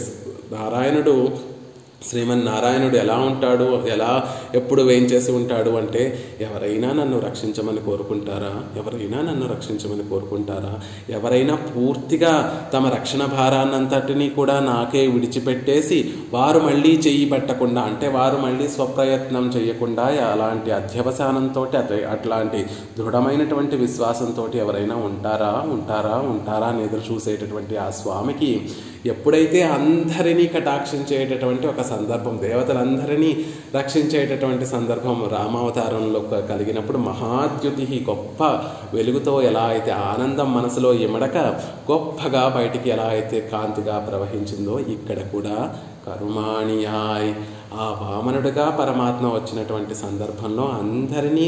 శ్రీమన్నారాయణుడు ఎలా ఉంటాడు, ఎలా ఎప్పుడు వేయించేసి ఉంటాడు అంటే, ఎవరైనా నన్ను రక్షించమని కోరుకుంటారా, ఎవరైనా నన్ను రక్షించమని కోరుకుంటారా, ఎవరైనా పూర్తిగా తమ రక్షణ భారాన్నంతటినీ కూడా నాకే విడిచిపెట్టేసి వారు మళ్ళీ చెయ్యి పెట్టకుండా, అంటే వారు మళ్ళీ స్వప్రయత్నం చేయకుండా అలాంటి అధ్యవసానంతో అట్లాంటి దృఢమైనటువంటి విశ్వాసంతో ఎవరైనా ఉంటారా అని ఎదురు చూసేటటువంటి ఆ స్వామికి ఎప్పుడైతే అందరినీ కటాక్షించేటటువంటి ఒక సందర్భం, దేవతలందరినీ రక్షించేటటువంటి సందర్భం రామావతారంలో కలిగినప్పుడు మహాద్యుతి, గొప్ప వెలుగుతో ఎలా అయితే ఆనందం మనసులో ఇమడక గొప్పగా బయటికి ఎలా అయితే కాంతిగా ప్రవహించిందో, ఇక్కడ కూడా కరుమాణియాయ్ ఆ వామనుడిగా పరమాత్మ వచ్చినటువంటి సందర్భంలో అందరినీ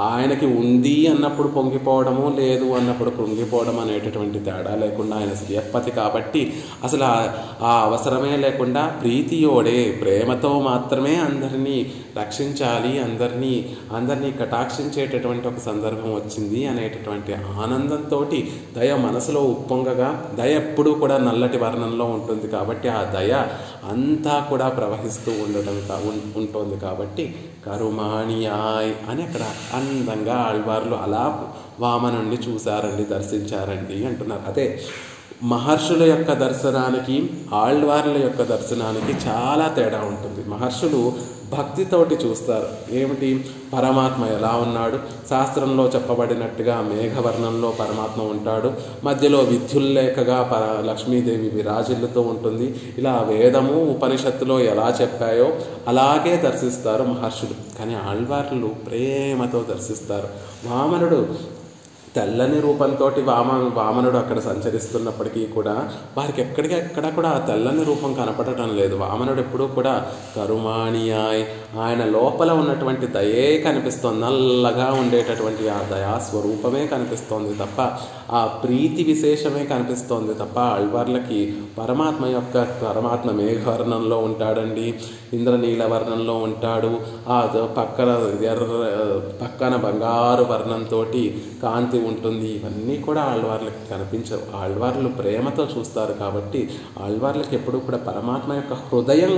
ఆయనకి ఉంది అన్నప్పుడు పొంగిపోవడము, లేదు అన్నప్పుడు కృంగిపోవడం అనేటటువంటి తేడా లేకుండా ఆయన శ్రీయపతి కాబట్టి అసలు ఆ అవసరమే లేకుండా ప్రీతియోడే ప్రేమతో మాత్రమే అందరినీ రక్షించాలి, అందరినీ కటాక్షించేటటువంటి ఒక సందర్భం వచ్చింది అనేటటువంటి ఆనందంతో దయ మనసులో ఉప్పొంగగా, దయ ఎప్పుడూ కూడా నల్లటి వర్ణంలో ఉంటుంది కాబట్టి ఆ దయ అంతా కూడా ప్రవహిస్తూ ఉంటుంది కాబట్టి కరుమాణియాయ్ అని అక్కడ అందంగా ఆళ్వార్లు అలా వామనుణ్ణి చూశారండి, దర్శించారండి అంటున్నారు. అదే మహర్షుల యొక్క దర్శనానికి ఆళ్వార్ల యొక్క దర్శనానికి చాలా తేడా ఉంటుంది. మహర్షులు భక్తితోటి చూస్తారు. ఏమిటి, పరమాత్మ ఎలా ఉన్నాడు, శాస్త్రంలో చెప్పబడినట్టుగా మేఘవర్ణంలో పరమాత్మ ఉంటాడు, మధ్యలో విద్యుల్లేఖగా లక్ష్మీదేవి విరాజిల్లుతూ ఉంటుంది, ఇలా వేదము ఉపనిషత్తులో ఎలా చెప్పాయో అలాగే దర్శిస్తారు మహర్షులు. కానీ ఆళ్వార్లు ప్రేమతో దర్శిస్తారు. వామనుడు తెల్లని రూపంతో వామనుడు అక్కడ సంచరిస్తున్నప్పటికీ కూడా వారికి ఎక్కడ కూడా ఆ తెల్లని రూపం కనపడటం లేదు. వామనుడు ఎప్పుడూ కూడా కరుమాణియాయ్, ఆయన లోపల ఉన్నటువంటి దయే కనిపిస్తోంది, నల్లగా ఉండేటటువంటి ఆ దయా స్వరూపమే కనిపిస్తోంది తప్ప, ఆ ప్రీతి విశేషమే కనిపిస్తోంది తప్ప ఆళ్వార్లకి పరమాత్మ మేఘవర్ణంలో ఉంటాడండి, ఇంద్రనీల వర్ణంలో ఉంటాడు, ఆ పక్కన బంగారు వర్ణంతో కాంతి ఉంటుంది, ఇవన్నీ కూడా ఆళ్వార్లకి కనిపించవు. ఆళ్వార్లు ప్రేమతో చూస్తారు కాబట్టి ఆళ్వార్లకి ఎప్పుడు కూడా పరమాత్మ యొక్క హృదయం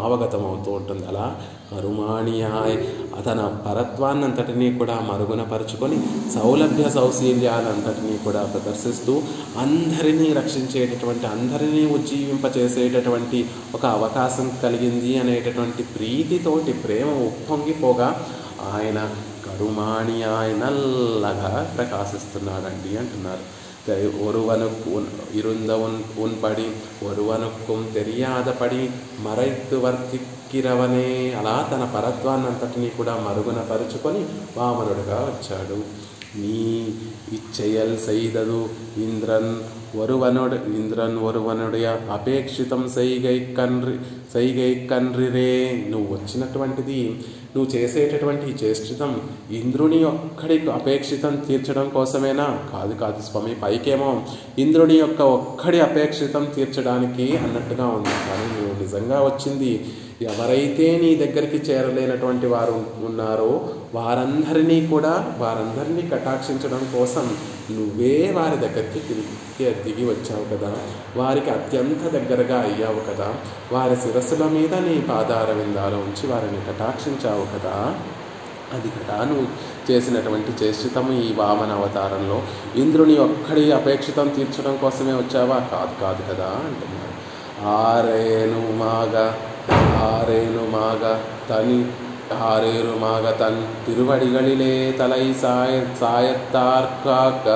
అవగతం అవుతూ ఉంటుంది. అలా కరుమాణియాయ్ తన పరత్వాన్నంతటినీ కూడా మరుగునపరుచుకొని సౌలభ్య సౌశీల్యాలంతటినీ కూడా ప్రదర్శిస్తూ అందరినీ రక్షించేటటువంటి, అందరినీ ఉజ్జీవింపచేసేటటువంటి ఒక అవకాశం కలిగింది అనేటటువంటి ప్రీతితోటి ప్రేమ ఉప్పొంగిపోగా ఆయన కరుమాణియాయ్ నల్లగా ప్రకాశిస్తున్నాడండి అంటున్నారు. ஒருவனுக்கு இருந்த உன்படி ஒருவனுக்கும் தெரியாதபடி మరైతు వర్తిక్కిరవనే, అలా తన పరత్వాన్నంతటినీ కూడా మరుగున పరుచుకొని వామనుడుగా వచ్చాడు. நீ இச்செயல் செய்தது இந்திரன் ஒருவனுடைய అపేక్షితం செய்கை కన్రిరే, నువ్వు వచ్చినటువంటిది, నువ్వు చేసేటటువంటి చేష్టితం ఇంద్రుని ఒక్కడి అపేక్షితం తీర్చడం కోసమేనా? కాదు స్వామి, పైకేమో ఇంద్రుని యొక్క ఒక్కడి అపేక్షితం తీర్చడానికి అన్నట్టుగా ఉంది. కానీ నువ్వు నిజంగా వచ్చింది ఎవరైతే నీ దగ్గరికి చేరలేనటువంటి వారు ఉన్నారో వారందరినీ కటాక్షించడం కోసం నువ్వే వారి దగ్గరికి దిగి వచ్చావు కదా, వారికి అత్యంత దగ్గరగా అయ్యావు కదా, వారి శిరస్సుల మీద నీ పాదార విందాల ఉంచి వారిని కటాక్షించావు కదా, అది కదా నువ్వు చేసినటువంటి చేష్టితము ఈ వామన అవతారంలో. ఇంద్రుని ఒక్కడి అపేక్షితం తీర్చడం కోసమే వచ్చావా? కాదు కదా అంటున్నారు. ஆரேனுமாக தன் திருவடிகளிலே தலை சாயத்தார்க்காக்க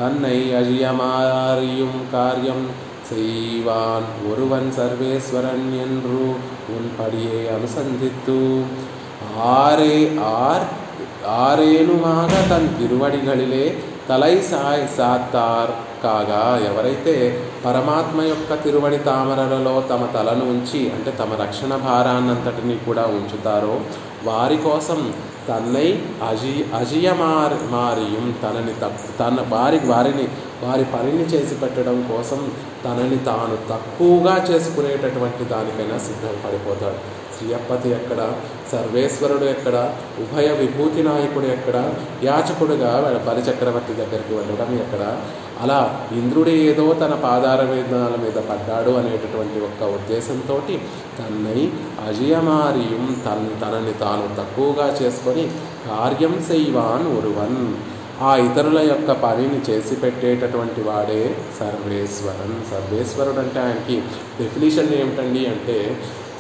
தன்னை அழியமாறியும் காரியம் செய்வான் ஒருவன் சர்வேஸ்வரன் என்று உன் படியே அனுசந்தித்து ఆరేనుమాగ తన తిరువడిగలిలే తలై సాత్తార్ కాగా ఎవరైతే పరమాత్మ యొక్క తిరువడి తామరలలో తమ తలను ఉంచి అంటే తమ రక్షణ భారాన్నంతటినీ కూడా ఉంచుతారో వారి కోసం తన్నై అజియమారియం వారి పనిని చేసి పెట్టడం కోసం తనని తాను తక్కువగా చేసుకునేటటువంటి దానికైనా సిద్ధపడిపోతాడు. శ్రీయప్పతి ఎక్కడ, సర్వేశ్వరుడు ఎక్కడ, ఉభయ విభూతి నాయకుడు ఎక్కడ, యాచకుడుగా బలిచక్రవర్తి దగ్గరికి వెళ్ళడం ఎక్కడ, అలా ఇంద్రుడు ఏదో తన పాదార వేదాల మీద పడ్డాడు అనేటటువంటి ఒక్క ఉద్దేశంతో తన్నై అజయమారియం తనని తాను తక్కువగా చేసుకొని కార్యం శైవాన్ ఉరువన్ ఆ ఇతరుల యొక్క పనిని చేసి పెట్టేటటువంటి వాడే సర్వేశ్వరుడు అంటే ఆయనకి డెఫినిషన్ ఏమిటండి అంటే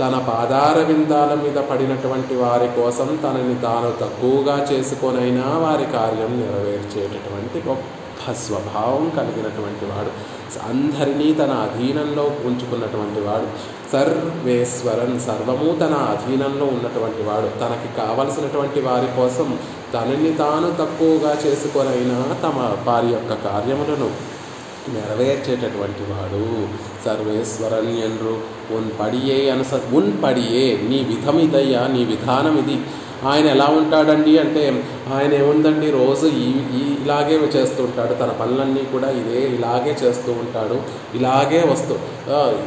తన పాదార విందాల మీద పడినటువంటి వారి కోసం తనని తాను తక్కువగా చేసుకొనైనా వారి కార్యం నెరవేర్చేటటువంటి గొప్ప స్వభావం కలిగినటువంటి వాడు, అందరినీ తన అధీనంలో ఉంచుకున్నటువంటి వాడు, సర్వేశ్వరన్ సర్వము తన అధీనంలో ఉన్నటువంటి వాడు, తనకి కావలసినటువంటి వారి కోసం తనని తాను తక్కువగా చేసుకొనైనా వారి యొక్క కార్యములను నెరవేర్చేటటువంటి వాడు సర్వేశ్వరన్ ఎన్రు ఉన్పడియే నీ విధం ఇదయ్యా, నీ విధానం ఇది. ఆయన ఎలా ఉంటాడండి అంటే ఆయన ఏముందండి రోజు ఇలాగే చేస్తూ ఉంటాడు, తన పనులన్నీ కూడా ఇలాగే చేస్తూ ఉంటాడు, ఇలాగే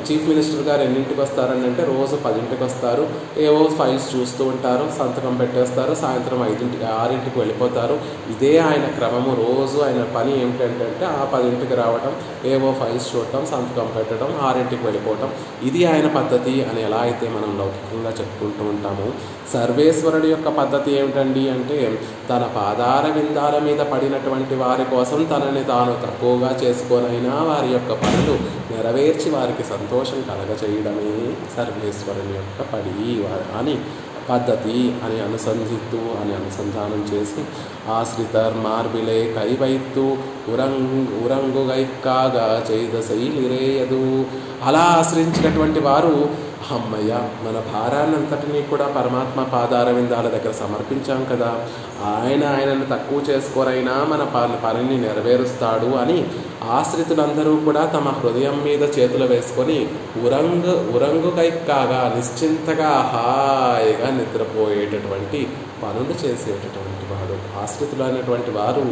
చీఫ్ మినిస్టర్ గారు ఎన్నింటికి వస్తారని అంటే రోజు 10ంటికి వస్తారు, ఏవో ఫైల్స్ చూస్తూ ఉంటారు, సంతకం పెట్టేస్తారు, సాయంత్రం 5ంటికి 6ంటికి వెళ్ళిపోతారు. ఇదే ఆయన క్రమము. రోజు ఆయన పని ఏమిటంటే ఆ 10ంటికి రావటం, ఏవో ఫైల్స్ చూడటం, సంతకం పెట్టడం, 6ంటికి వెళ్ళిపోవటం, ఇది ఆయన పద్ధతి అని ఎలా అయితే మనం లౌకికంగా చెప్పుకుంటూ ఉంటాము. సర్వేశ్వరుడి యొక్క పద్ధతి ఏమిటండి అంటే తన పాదార విందాల మీద పడినటువంటి వారి కోసం తనని తాను తక్కువగా చేసుకొనైనా వారి యొక్క పనులు నెరవేర్చి వారికి సంతోషం కలగచేయడమే సర్వేశ్వరుని యొక్క అని పద్ధతి అని అనుసంధానం చేసి ఆశ్రితర్ మార్బిలే కైవైత్తు ఉరంగుగైక్కాగా చేద శైలిరేయదు. అలా ఆశ్రయించినటువంటి వారు అమ్మయ్య మన భారాన్నంతటినీ కూడా పరమాత్మ పాదార విందాల దగ్గర సమర్పించాం కదా, ఆయనను తక్కువ చేసుకోరైనా మన పనిని నెరవేరుస్తాడు అని ఆశ్రితులందరూ కూడా తమ హృదయం మీద చేతులు వేసుకొని ఉరంగుకైక్కాగా నిశ్చింతగా హాయిగా నిద్రపోయేటటువంటి పనులు చేసేటటువంటి వాడు. ఆశ్రితులైనటువంటి వారు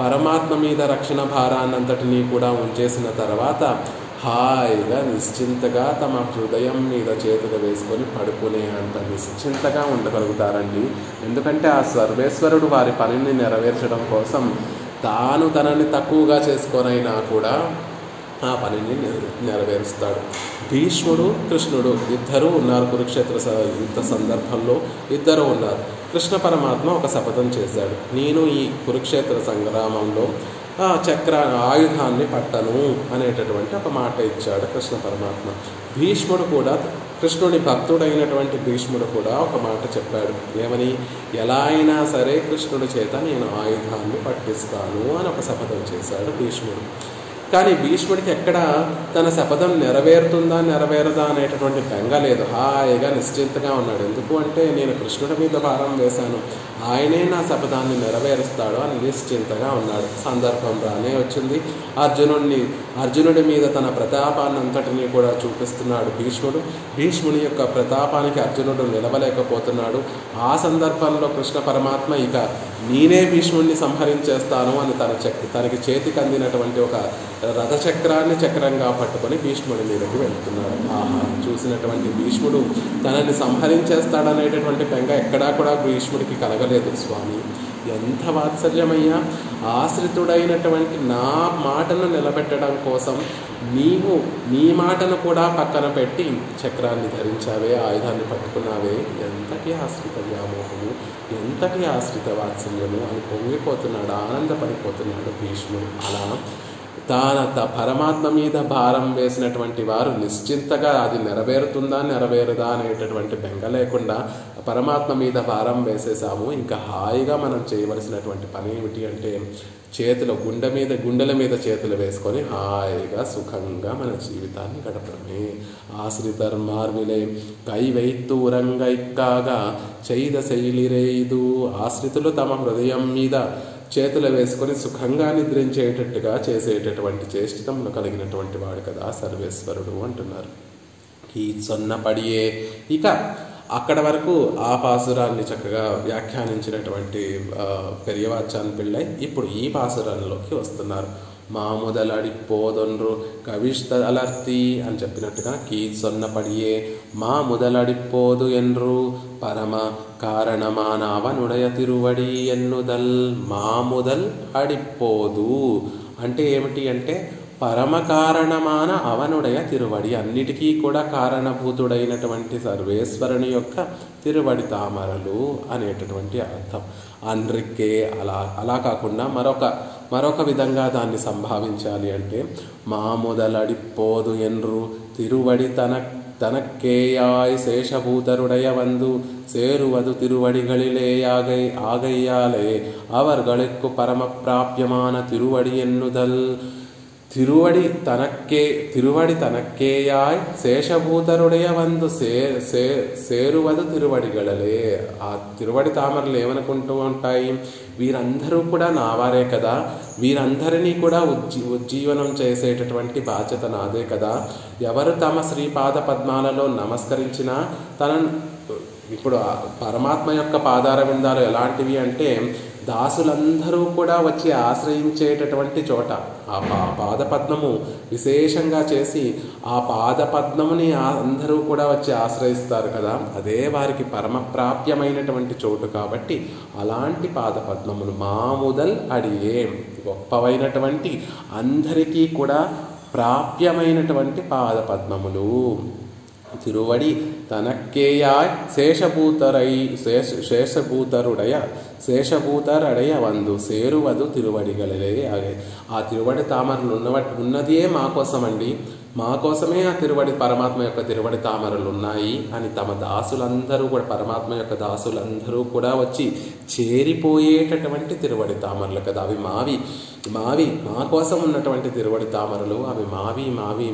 పరమాత్మ మీద రక్షణ భారాన్నంతటినీ కూడా ఉంచేసిన తర్వాత హాయిగా నిశ్చింతగా తమ హృదయం మీద చేతులు వేసుకొని పడుకునే అంత నిశ్చింతగా ఉండగలుగుతారండి. ఎందుకంటే ఆ సర్వేశ్వరుడు వారి పనిని నెరవేర్చడం కోసం తనని తక్కువగా చేసుకొనైనా కూడా ఆ పనిని నెరవేరుస్తాడు. భీష్ముడు, కృష్ణుడు ఇద్దరూ ఉన్నారు. కురుక్షేత్ర యుద్ధ సందర్భంలో ఇద్దరు ఉన్నారు. కృష్ణ పరమాత్మ ఒక శపథం చేశాడు, నేను ఈ కురుక్షేత్ర సంగ్రామంలో ఆయుధాన్ని పట్టను అనేటటువంటి ఒక మాట ఇచ్చాడు కృష్ణ పరమాత్మ. భీష్ముడు కూడా, కృష్ణుని భక్తుడైనటువంటి భీష్ముడు కూడా ఒక మాట చెప్పాడు, ఏమని, ఎలా అయినా సరే కృష్ణుడి చేత నేను ఆయుధాన్ని పట్టిస్తాను అని ఒక శపథం చేశాడు భీష్ముడు. కానీ భీష్ముడికి ఎక్కడ తన శపథం నెరవేరుతుందా నెరవేరదా అనేటటువంటి బెంగ లేదు, హాయిగా నిశ్చింతగా ఉన్నాడు. ఎందుకు అంటే నేను కృష్ణుడి మీద భారం వేశాను, ఆయనే నా శపథాన్ని నెరవేరుస్తాడు అని నిశ్చింతగా ఉన్నాడు. సందర్భం రానే వచ్చింది. అర్జునుడి మీద తన ప్రతాపాన్నంతటినీ కూడా చూపిస్తున్నాడు భీష్ముడు. భీష్ముని యొక్క ప్రతాపానికి అర్జునుడు నిలవలేకపోతున్నాడు. ఆ సందర్భంలో కృష్ణ పరమాత్మ ఇక నేనే భీష్ముడిని సంహరించేస్తాను అని తనకి చేతికి అందినటువంటి ఒక రథచక్రాన్ని చక్రంగా పట్టుకొని భీష్ముడి మీదకి వెళ్తున్నాడు. చూసినటువంటి భీష్ముడు తనని సంహరించేస్తాడనేటటువంటి బెంగ ఎక్కడా కూడా భీష్ముడికి కలగలేదు. స్వామి ఎంత వాత్సల్యమయ్యా, ఆశ్రితుడైనటువంటి నా మాటను నిలబెట్టడం కోసం నీవు నీ మాటను కూడా పక్కన పెట్టి చక్రాన్ని ధరించావే, ఆయుధాన్ని పట్టుకున్నావే, ఎంతటి ఆశ్రిత వ్యామోహము, ఎంతటి ఆశ్రిత వాత్సల్యము అని పొంగిపోతున్నాడు, ఆనందపడిపోతున్నాడు భీష్ముడు. అలా పరమాత్మ మీద భారం వేసినటువంటి వారు నిశ్చింతగా అది నెరవేరుతుందా నెరవేరుదా అనేటటువంటి బెంగ లేకుండా పరమాత్మ మీద భారం వేసేసాము. ఇంకా హాయిగా మనం చేయవలసినటువంటి పని ఏమిటి అంటే గుండెల మీద చేతులు వేసుకొని హాయిగా సుఖంగా మన జీవితాన్ని గడపడమే. ఆశ్రితర్ మార్విలే కైవైత్తూరంగైక్కాగా చైద శైలిరేదు. ఆశ్రితులు తమ హృదయం మీద చేతులు వేసుకొని సుఖంగా నిద్రించేటట్టుగా చేసేటటువంటి చేష్టితములు కలిగినటువంటి వాడు కదా సర్వేశ్వరుడు అంటున్నారు. ఈ సొన్నపడియే. ఇక అక్కడ వరకు ఆ పాసురాన్ని చక్కగా వ్యాఖ్యానించినటువంటి పెరియవాచాన్ పిళ్ళై ఇప్పుడు ఈ పాసురంలోకి వస్తున్నారు. మాముదలడిపోదొన్రు కవిష్తలర్తి అని చెప్పినట్టుగా కీ సొన్నపడియే మాముదలడిపోదు ఎన్రు పరమ కారణమానవనుడయ తిరువడి ఎన్నుదల్. మాముదల్ అడిపోదు అంటే ఏమిటి అంటే పరమ కారణమాన అవనుడయ తిరువడి, అన్నిటికీ కూడా కారణభూతుడైనటువంటి సర్వేశ్వరుని యొక్క తిరువడి తామరలు అనేటటువంటి అర్థం. అన్రిక్కే అలా కాకుండా మరొక విధంగా దాన్ని సంభావించాలి అంటే మాముదలడిపోదు ఎన్రు తిరువడి తనక్కేయాయ్ శేషభూతరుడయ వందు சேருவது திருவடிகளிலே ஆகையாலே அவர்களுக்கு பரம பிராபியமான திருவடி எண்ணுதல். తిరువడి తనక్కేయాయ్ శేషభూతరుడయ వందు సేరువదు తిరువడిగళలే. ఆ తిరువడి తామరలు ఏమనుకుంటూ ఉంటాయి, వీరందరూ కూడా నావారే కదా, వీరందరినీ కూడా ఉజ్జీవనం చేసేటటువంటి బాధ్యత నాదే కదా. ఎవరు తమ శ్రీపాద పద్మాలలో నమస్కరించినా ఇప్పుడు పరమాత్మ యొక్క పాదార విందాలు ఎలాంటివి అంటే దాసులందరూ కూడా వచ్చి ఆశ్రయించేటటువంటి చోట ఆ పాదపద్మము విశేషంగా చేసి ఆ పాదపద్మముని అందరూ కూడా వచ్చి ఆశ్రయిస్తారు కదా, అదే వారికి పరమప్రాప్యమైనటువంటి చోటు. కాబట్టి అలాంటి పాదపద్మములు మాముదల్ అడియే, గొప్పవైనటువంటి అందరికీ కూడా ప్రాప్యమైనటువంటి పాదపద్మములు. తిరువడి తనక్కేయాయ్ శేషభూతరుడయ వందు సేరువదు తిరువడిగలలే. ఆ తిరువడి తామరలు ఉన్నదే మా కోసమండి, మా కోసమే ఆ పరమాత్మ యొక్క తిరువడి తామరలు ఉన్నాయి అని తమ దాసులందరూ కూడా, పరమాత్మ యొక్క దాసులందరూ కూడా వచ్చి చేరిపోయేటటువంటి తిరువడి తామరలు కదా. అవి మావి మా కోసం ఉన్నటువంటి తిరువడి తామరలు, అవి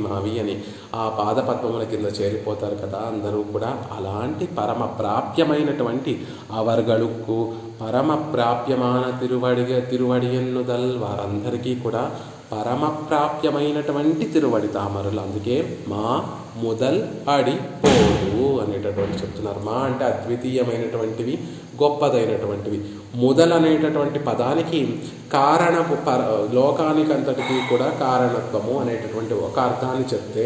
మావి అని ఆ పాదపద్మముల కింద చేరిపోతారు కదా అందరూ కూడా. అలాంటి పరమ ప్రాప్యమైనటువంటి అవర్గళుకు పరమ ప్రాప్యమాన తిరువడి ఎన్నుదల్, వారందరికీ కూడా పరమ ప్రాప్యమైనటువంటి తిరువడి తామరలు. అందుకే మా ముదల్ అడిపోదు అనేటటువంటి చెప్తున్నారు. మా అంటే అద్వితీయమైనటువంటివి, గొప్పదైనటువంటివి. ముదల్ అనేటటువంటి పదానికి కారణపు లోకానికి అంతటికీ కూడా కారణత్వము అనేటటువంటి ఒక అర్థాన్ని చెప్తే,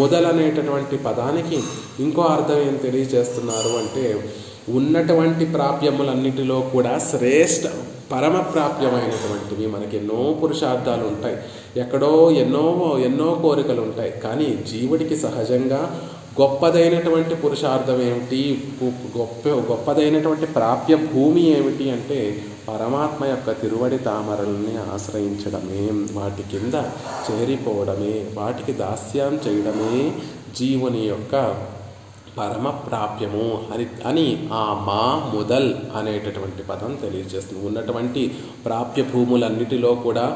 ముదల్ అనేటటువంటి పదానికి ఇంకో అర్థం ఏం తెలియజేస్తున్నారు అంటే ఉన్నటువంటి ప్రాప్యములన్నిటిలో కూడా పరమ ప్రాప్యమైనటువంటివి. మనకి ఎన్నో పురుషార్థాలు ఉంటాయి, ఎక్కడో ఎన్నో కోరికలు ఉంటాయి, కానీ జీవుడికి సహజంగా గొప్పదైనటువంటి పురుషార్థం ఏమిటి, గొప్పదైనటువంటి ప్రాప్య భూమి ఏమిటి అంటే పరమాత్మ యొక్క తిరువడి తామరల్ని ఆశ్రయించడమే, వాటి కింద చేరిపోవడమే, వాటికి దాస్యం చేయడమే జీవుని యొక్క పరమ ప్రాప్యము అని ఆ మా ముదల్ అనేటటువంటి పదం తెలియజేస్తుంది. ఉన్నటువంటి ప్రాప్య భూములన్నిటిలో కూడా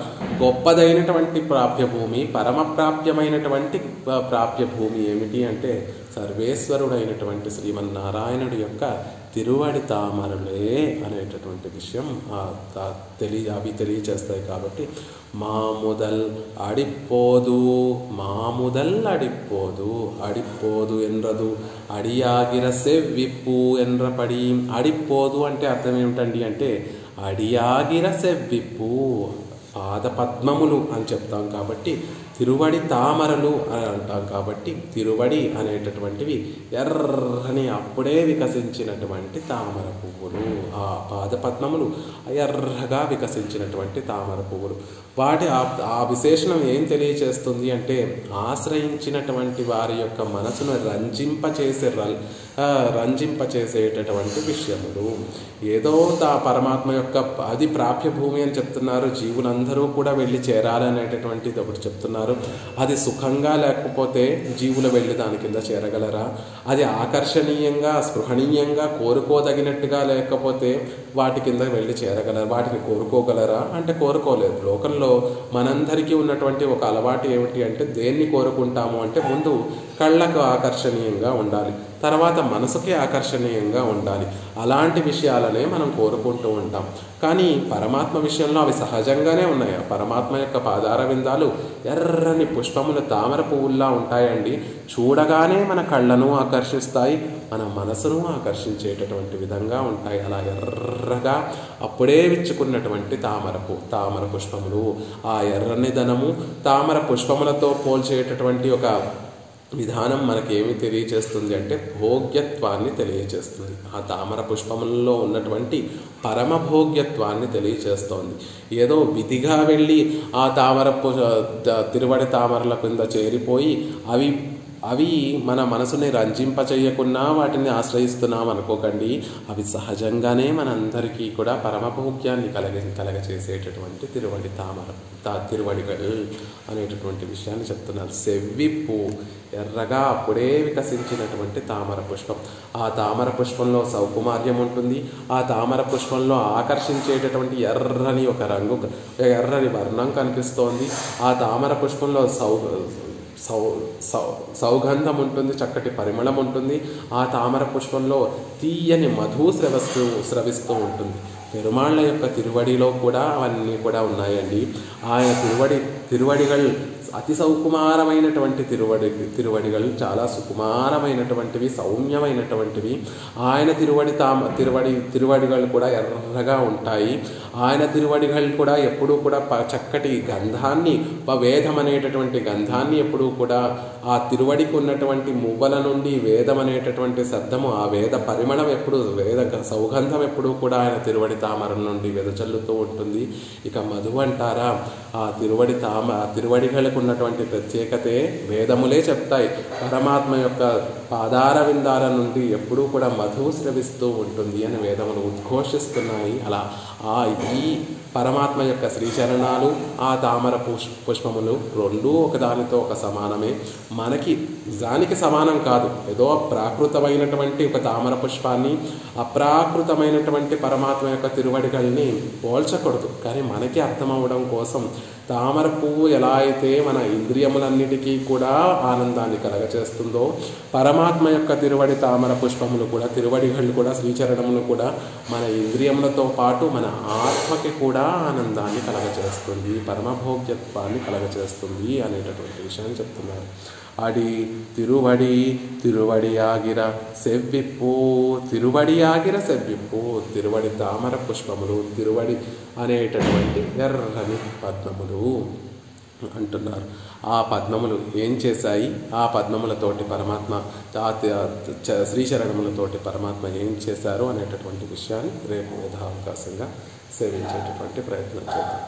గొప్పదైనటువంటి ప్రాప్యభూమి, పరమ ప్రాప్యమైనటువంటి ప్రాప్యభూమి ఏమిటి అంటే సర్వేశ్వరుడైనటువంటి శ్రీమన్నారాయణుడి యొక్క తిరువడి తామరలే అనేటటువంటి విషయం అవి తెలియచేస్తాయి. కాబట్టి మాముదల్ అడిపోదు ఎన్రదు అడియాగిర సెవ్విప్పు ఎన్రపడి. అడిపోదు అంటే అర్థం ఏమిటండి అంటే అడియాగిర సెవ్విప్పు, పాదపద్మములు అని చెప్తాం కాబట్టి తిరువడి తామరలు అని అంటాం కాబట్టి తిరువడి అనేటటువంటివి ఎర్రని అప్పుడే వికసించినటువంటి తామర పువ్వులు, ఆ పాదపద్మములు ఎర్రగా వికసించినటువంటి తామర పువ్వులు. వాటి ఆ విశేషణం ఏం తెలియచేస్తుంది అంటే ఆశ్రయించినటువంటి వారి యొక్క మనసును రంజింపచేసే రంజింపచేసేటటువంటి విషయములు. ఏదో పరమాత్మ యొక్క అది ప్రాప్య భూమి అని చెప్తున్నారు. జీవులందరూ కూడా వెళ్ళి చేరాలనేటటువంటిది ఒకటి చెప్తున్నారు. అది సుఖంగా లేకపోతే జీవులు వెళ్ళి దాని కింద చేరగలరా? అది ఆకర్షణీయంగా స్పృహణీయంగా కోరుకోదగినట్టుగా లేకపోతే వాటి కింద వెళ్ళి చేరగలరా? వాటిని కోరుకోగలరా అంటే కోరుకోలేరు. లోకంలో మనందరికీ ఉన్నటువంటి ఒక అలవాటు ఏమిటి అంటే దేన్ని కోరుకుంటాము అంటే ముందు కళ్ళకు ఆకర్షణీయంగా ఉండాలి, తర్వాత మనసుకి ఆకర్షణీయంగా ఉండాలి. అలాంటి విషయాలనే మనం కోరుకుంటూ ఉంటాం. కానీ పరమాత్మ విషయంలో అవి సహజంగానే ఉన్నాయి. పరమాత్మ యొక్క పాదార విందాలు ఎర్రని పుష్పముల తామర పువ్వుల్లా ఉంటాయండి. చూడగానే మన కళ్ళను ఆకర్షిస్తాయి, మన మనసును ఆకర్షించేటటువంటి విధంగా ఉంటాయి. అలా ఎర్రగా అప్పుడే విచ్చుకున్నటువంటి తామర పుష్పములు. ఆ ఎర్రని ధనము తామర పుష్పములతో పోల్చేటటువంటి ఒక విధానం మనకేమి తెలియచేస్తుంది అంటే భోగ్యత్వాన్ని తెలియచేస్తుంది. ఆ తామర పుష్పములలో ఉన్నటువంటి పరమభోగ్యత్వాన్ని తెలియచేస్తోంది. ఏదో విధిగా వెళ్ళి ఆ తిరువడి తామరల కింద చేరిపోయి అవి మన మనసుని రంజింపచేయకున్నా వాటిని ఆశ్రయిస్తున్నాం అనుకోకండి. అవి సహజంగానే మనందరికీ కూడా పరమభోగ్యాన్ని కలగచేసేటటువంటి తిరువడిగలు అనేటటువంటి విషయాన్ని చెప్తున్నారు. సెవ్విప్పు ఎర్రగా అప్పుడే వికసించినటువంటి తామర పుష్పం. ఆ తామర పుష్పంలో సౌకుమార్యం ఉంటుంది. ఆ తామర పుష్పంలో ఆకర్షించేటటువంటి ఎర్రని ఒక రంగు, ఎర్రని వర్ణం కనిపిస్తోంది. ఆ తామర పుష్పంలో సౌగంధం ఉంటుంది, చక్కటి పరిమళం ఉంటుంది. ఆ తామర పుష్పంలో తీయని మధు స్రవిస్తూ ఉంటుంది. పెరుమాళ్ళ యొక్క తిరువడిలో కూడా అవన్నీ కూడా ఉన్నాయండి. ఆయన తిరువడిகள் అతి సౌకుమారమైనటువంటి తిరువడిಗಳು చాలా సుకుమారమైనటువంటివి, సౌమ్యమైనటువంటివి. ఆయన తిరువడిಗಳು కూడా ఎర్రగా ఉంటాయి. ఆయన తిరువడిಗಳು కూడా ఎప్పుడూ కూడా చక్కటి గంధాన్ని, వేదం అనేటటువంటి గంధాన్ని ఎప్పుడూ కూడా ఆ తిరువడికి ఉన్నటువంటి మువ్వల నుండి వేదం అనేటటువంటి శబ్దము, ఆ వేద పరిమళం ఎప్పుడు, సౌగంధం ఎప్పుడూ కూడా ఆయన తిరువడి తామర నుండి వెదజల్లుతూ ఉంటుంది. ఇక మధు అంటారా, ఆ తిరువడిகளுకు ఉన్నటువంటి ప్రత్యేకతే వేదములే చెప్తాయి. పరమాత్మ యొక్క పాదార విందాల నుండి ఎప్పుడూ కూడా మధు స్రవిస్తూ ఉంటుంది అని వేదములు ఉద్ఘోషిస్తున్నాయి. అలా ఈ పరమాత్మ యొక్క శ్రీచరణాలు, ఆ తామర పుష్పములు రెండూ ఒకదానితో ఒక సమానమే. మనకి నిజానికి సమానం కాదు. ఏదో ప్రాకృతమైనటువంటి ఒక తామర పుష్పాన్ని అప్రాకృతమైనటువంటి పరమాత్మ యొక్క తిరువడిగల్ని పోల్చకూడదు. కానీ మనకి అర్థమవడం కోసం తామర పువ్వు ఎలా అయితే మన ఇంద్రియములన్నిటికీ కూడా ఆనందాన్ని కలగచేస్తుందో, పరమాత్మ యొక్క తిరువడి తామర పుష్పములు కూడా, తిరువడిగళ్ళు కూడా, శ్రీచరణములు కూడా మన ఇంద్రియములతో పాటు మన ఆత్మకి కూడా ఆనందాన్ని కలగచేస్తుంది, పరమభోగ్యత్వాన్ని కలగచేస్తుంది అనేటటువంటి విషయాన్ని చెప్తున్నారు. అడి తిరువడియాగిర సెవ్విప్పు, తిరువడియాగిర సెవ్విప్పు, తిరువడి తామర పుష్పములు, తిరువడి అనేటటువంటి ఎర్రని పద్మములు అంటున్నారు. ఆ పద్మములు ఏం చేశాయి? ఆ పద్మములతోటి పరమాత్మ, శ్రీచరణములతోటి పరమాత్మ ఏం చేశారు అనేటటువంటి విషయాన్ని రేపు యథావకాశంగా సేవించేటటువంటి ప్రయత్నం చేద్దాం.